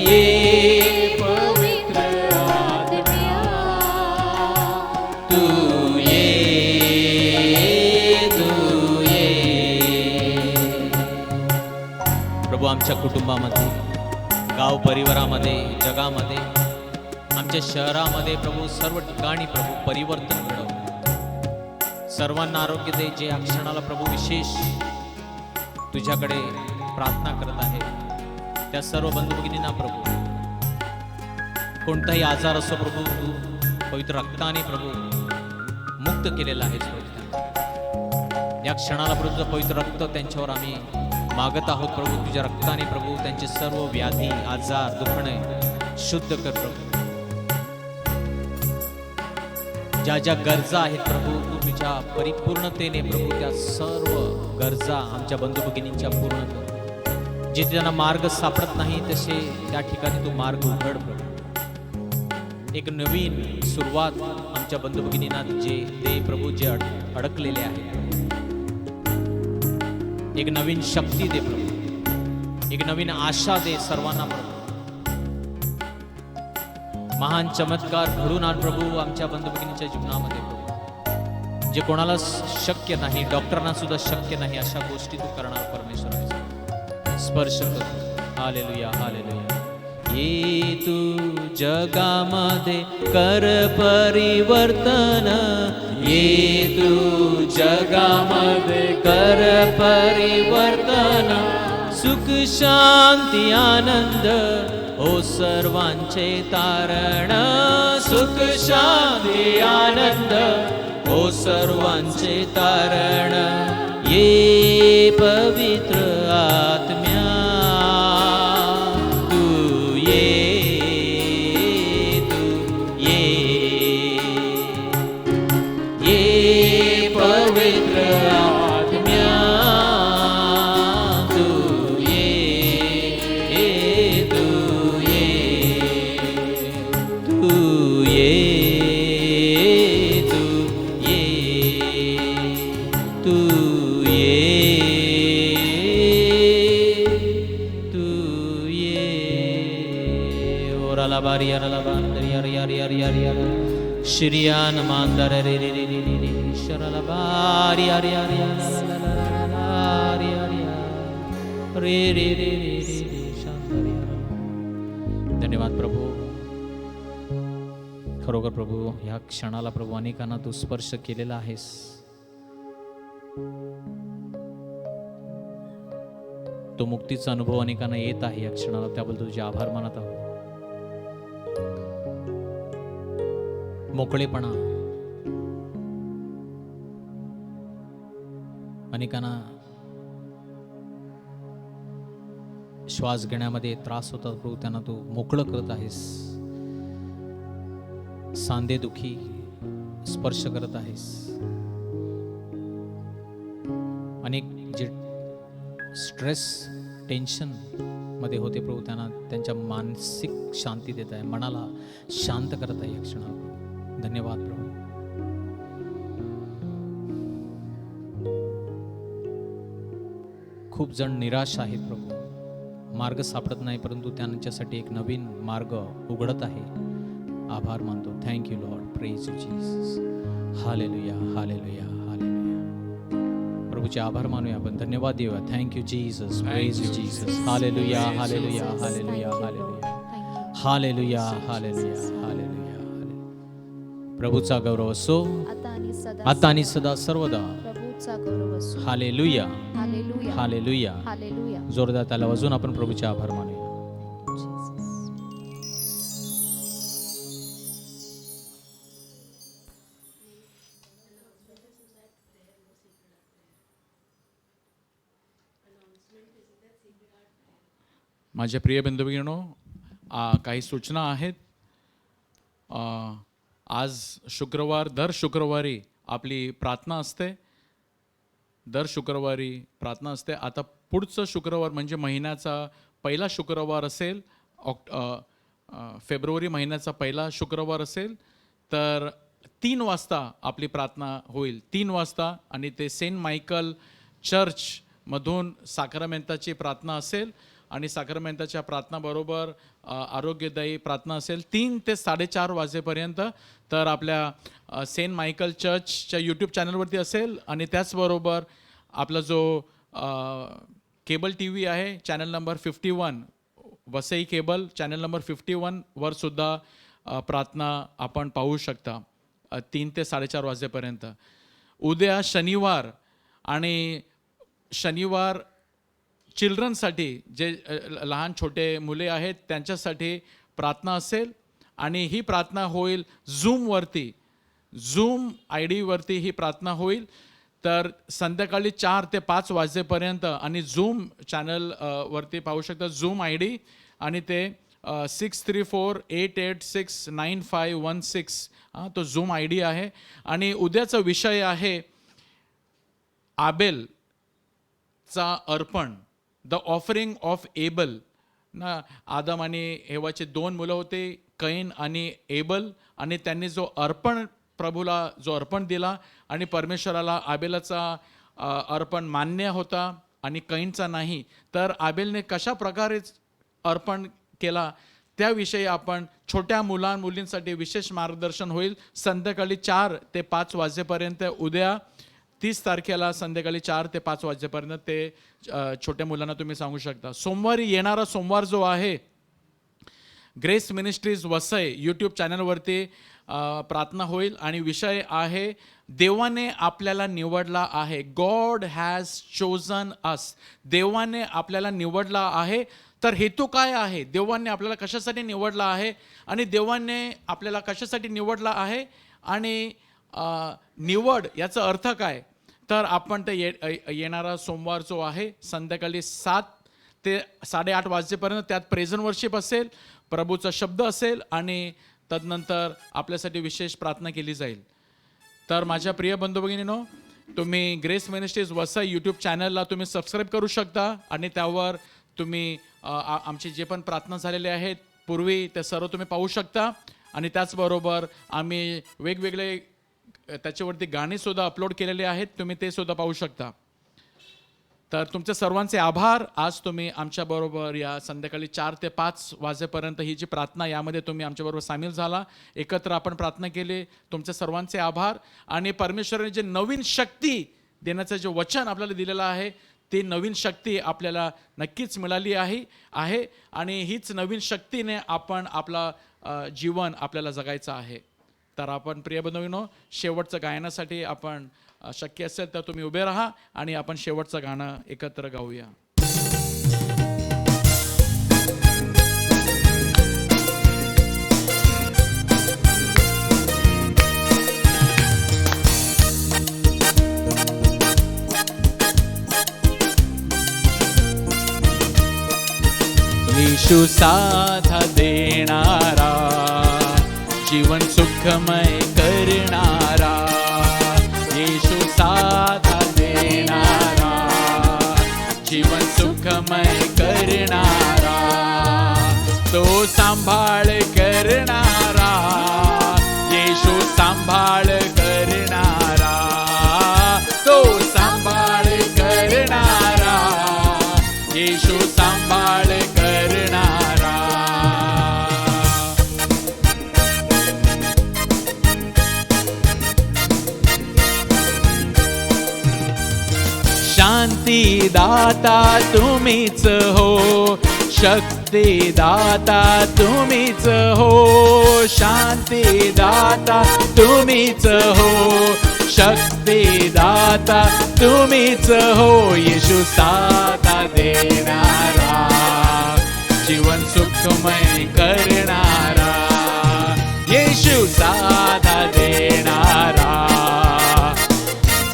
ये पवित्र आत्म्या तू ये, तू ये. प्रभू आमच्या कुटुंबामध्ये, गाव परिवारामध्ये, जगामध्ये, आमच्या शहरामध्ये प्रभू सर्व ठिकाणी प्रभू परिवर्तन घडव. सर्वांना आरोग्य दे. जे या क्षणाला प्रभू विशेष तुझ्याकडे प्रार्थना करत आहे त्या सर्व बंधू भगिनींना प्रभू, कोणताही आजार असो प्रभू, तू पवित्र रक्ताने प्रभू मुक्त केलेला आहेस प्रभू. या क्षणाला प्रभू तुझं पवित्र रक्त त्यांच्यावर आम्ही मागत आहोत प्रभू. तुझ्या रक्ताने प्रभू त्यांचे सर्व व्याधी, आजार, दुखणे शुद्ध कर प्रभू. ज्या ज्या गरजा आहेत प्रभू, तू तुझ्या परिपूर्णतेने प्रभू त्या सर्व गरजा आमच्या बंधू भगिनींच्या पूर्ण कर. जिथे त्यांना मार्ग सापडत नाही तसे त्या ठिकाणी तू मार्ग उघड प्रभू. एक नवीन सुरुवात आमच्या बंधू भगिनींना जे ते प्रभू जे अडकलेले आहेत, एक नवीन शक्ती दे प्रभू, एक नवीन आशा दे सर्वांना प्रभू. महान चमत्कार घडून आण प्रभू आमच्या बंधू भगिनींच्या जीवनामध्ये प्रभू. जे कोणाला शक्य नाही, डॉक्टरांना सुद्धा शक्य नाही, अशा गोष्टी तू करणार परमेश्वर आहे. स्पर्श कर. Hallelujah, hallelujah. ये तू जगामध्ये कर परिवर्तन, ये तू जगामध्ये कर परिवर्तन. सुख शांती आनंद हो सर्वांचे तारण, सुख शांती आनंद हो सर्वांचे तारण. ये पवित्र आत्म्या तू ये, तू ये. ये पवित्र आत्म्या तू ये, तू ये. तू ये, तू ये, तू ये, बारी यार ला बांदर यार यार यार यार यार श्रियान मांदर रे रे रे रे रे रे शरला बारी यार यार यार ला ला ला ला ला यार यार रे रे रे रे रे रे शांतर यार. धन्यवाद प्रभू. खरोखर प्रभू ह्या क्षणाला प्रभू अनेकांना तू स्पर्श केलेला आहेस. तो मुक्तीचा अनुभव अनेकांना येत आहे या क्षणाला, त्याबद्दल तुझे आभार मानत आहोत. मोकळेपणा अनेकांना श्वास घेण्यामध्ये त्रास होता प्रभू, त्यांना तू मोकळं करत आहेस. सांधे दुखी स्पर्श करत आहेस. अनेक जे स्ट्रेस टेन्शन मध्ये होते प्रभू, त्यांना त्यांच्या मानसिक शांती देत आहे, मनाला शांत करत आहे या क्षणाला प्रभू. धन्यवाद प्रभू. खूप जण निराश आहेत प्रभू, मार्ग सापडत नाही, परंतु त्यांच्यासाठी एक नवीन मार्ग उघडत आहे. आभार मानतो. Thank you Lord. Praise you Jesus. हालेलुया हालेलुया हालेलुया. प्रभूचे आभार मानूया आपण. धन्यवाद देऊया. Thank you Jesus. Praise you Jesus. हालेलुया hallelujah hallelujah hallelujah hallelujah hallelujah hallelujah. प्रभूचा गौरव असो आता आणि सदा सर्वदा. प्रभूचा गौरव असो. हालेलुया हालेलुया हालेलुया. हालेलुया. जोरदार त्याला वाजून आपण प्रभूचे आभार मानूया. माझ्या प्रिय बंधुभगिनींनो, काही सूचना आहेत. आज शुक्रवार, दर शुक्रवारी आपली प्रार्थना असते. दर शुक्रवारी प्रार्थना असते. आता पुढचं शुक्रवार म्हणजे महिन्याचा पहिला शुक्रवार असेल, फेब्रुवारी महिन्याचा पहिला शुक्रवार असेल, तर 3 वाजता आपली प्रार्थना होईल. 3 वाजता. आणि ते सेंट मायकल चर्चमधून साक्रमेंताची प्रार्थना असेल. आणि साक्रमेंताच्या प्रार्थनाबरोबर आरोग्यदायी प्रार्थना असेल 3 ते 4:30 वाजेपर्यंत. तर आपल्या सेंट मायकल चर्चच्या यूट्यूब चॅनलवरती असेल. आणि त्याचबरोबर आपला जो केबल टी व्ही आहे, channel number 51, Vasai cable channel number 51 वर सुद्धा प्रार्थना आपण पाहू शकता 3 ते 4:30 वाजेपर्यंत. उद्या शनिवार, आणि शनिवार चिल्ड्रनसाठी, जे लहान छोटे मुले आहेत त्यांच्यासाठी प्रार्थना असेल. आणि ही प्रार्थना होईल झूमवरती, झूम ID-वरती ही प्रार्थना होईल. तर संध्याकाळी 4 ते 5 वाजेपर्यंत. आणि झूम चॅनल वरती पाहू शकता झूम ID. आणि ते 6348869516 तो झूम ID आहे. आणि उद्याचा विषय आहे आबेलचा अर्पण, द ऑफरिंग ऑफ एबल. ना, आदम आणि हेवाचे 2 मुलं होते, कैन आणि एबल. आणि त्यांनी जो अर्पण प्रभूला जो अर्पण दिला, आणि परमेश्वराला आबेलाचा अर्पण मान्य होता आणि कैनचा नाही. तर आबेलने कशा प्रकारे अर्पण केला त्याविषयी आपण छोट्या मुलींसाठी विशेष मार्गदर्शन होईल संध्याकाळी 4 ते 5 वाजेपर्यंत. उद्या 30 तारखेला संध्याकाळी 4 ते 5 वाजेपर्यंत ते छोट्या मुलांना तुम्ही सांगू शकता. सोमवारी, येणारा सोमवार जो आहे, ग्रेस मिनिस्ट्रीज वसई यूट्यूब चॅनलवरती प्रार्थना होईल. आणि विषय आहे देवाने आपल्याला निवडला आहे. गॉड हॅज चोजन अस. देवाने आपल्याला निवडला आहे. तर हेतू काय आहे? देवाने आपल्याला कशासाठी निवडला आहे? आणि देवाने आपल्याला कशासाठी निवडला आहे? आणि निवड याचा अर्थ काय? तर आपण ते येणारा सोमवार जो आहे संध्याकाळी 7 ते 8:30 वाजेपर्यंत त्यात प्रेझेंट वर्शिप असेल, प्रभूचा शब्द असेल, आणि तदनंतर आपल्यासाठी विशेष प्रार्थना केली जाईल. तर माझ्या प्रिय बंधू भगिनींनो, तुम्ही ग्रेस मिनिस्ट्रीज वसई यूट्यूब चॅनलला तुम्ही सबस्क्राईब करू शकता. आणि त्यावर तुम्ही आमचे जे पण प्रार्थना झालेले आहेत पूर्वी ते सर्व तुम्ही पाहू शकता. आणि त्याचबरोबर आम्ही वेगवेगळे त्याच्यावरती गाणीसुद्धा अपलोड केलेले आहेत, तुम्ही ते सुद्धा पाहू शकता. तर तुमचे सर्वांचे आभार. आज तुम्ही आमच्याबरोबर या संध्याकाळी 4 ते 5 वाजेपर्यंत ही जी प्रार्थना यामध्ये तुम्ही आमच्याबरोबर सामील झाला, एकत्र आपण प्रार्थना केली. तुमचे सर्वांचे आभार. आणि परमेश्वराने जे नवीन शक्ती देण्याचं जे वचन आपल्याला दिलेलं आहे, ती नवीन शक्ती आपल्याला नक्कीच मिळाली आहे आणि हीच नवीन शक्तीने आपण आपला जीवन आपल्याला जगायचं आहे. तर आपण प्रिय बंधूंनो, शेवटचं गायनासाठी आपण शक्य असेल तर तुम्ही उभे राहा आणि आपण शेवटचं गाणं एकत्र गाऊया. येशू साधा देणारा, जीवन सुखमय करणारा, येशू साधा देणारा, जीवन सुखमय करणारा, तो सांभाळ करणारा, येशू सांभाळ करणारा, तो सांभाळ करणारा, येशू सांभाळ करणारा. शांती दाता तुम्हीच हो, शक्ती दाता तुम्हीच हो, शांती दाता तुम्हीच हो, शक्ती दाता तुम्हीच हो, येशू साधा देणारा, जीवन सुखमय करणारा, येशू साधा देणारा,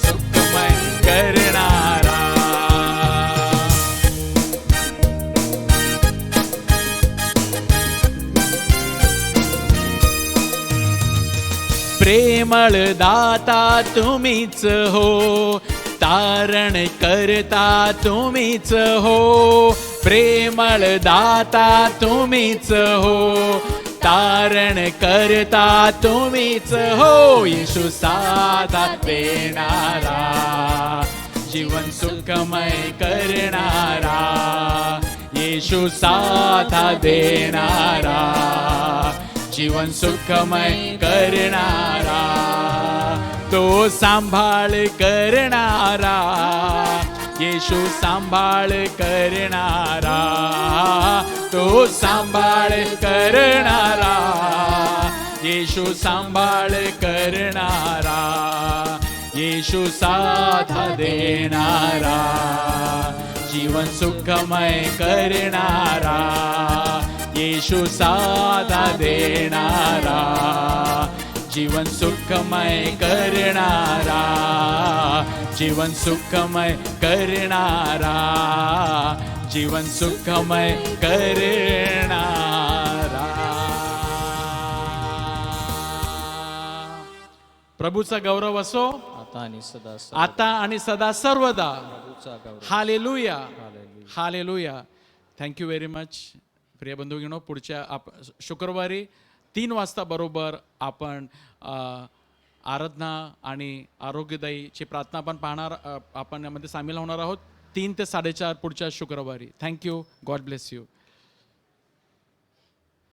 सुखमय करणारा. प्रेमळ दाता तुम्हीच हो, तारण करता तुम्हीच हो, प्रेमळ दाता तुम्हीच हो, तारण करता तुम्हीच हो, येशू साधा देणारा, जीवन सुखमय करणारा, येशू साधा देणारा, जीवन सुखमय करणारा, तो सांभाळ करणारा, येशू सांभाळ करणारा, तो सांभाळ करणारा, येशू सांभाळ करणारा, येशू साधा देणारा, जीवन सुखमय करणारा, येशू साधा देणारा, जीवन सुखमय करणारा, जीवन सुखमय करणारा, जीवन सुखमय करणारा. प्रभूचा गौरव असो आता आणि सदा सर्वदा. Hallelujah, hallelujah. Thank you very much. प्रिय बंधूगिनो, पुढच्या शुक्रवारी 3 वाजता बरोबर आपण आराधना आणि आरोग्यदायीची प्रार्थना आपण पाहणार, आपण यामध्ये सामील होणार आहोत 3 ते 4:30 पुढच्या शुक्रवारी. थँक्यू. God bless you.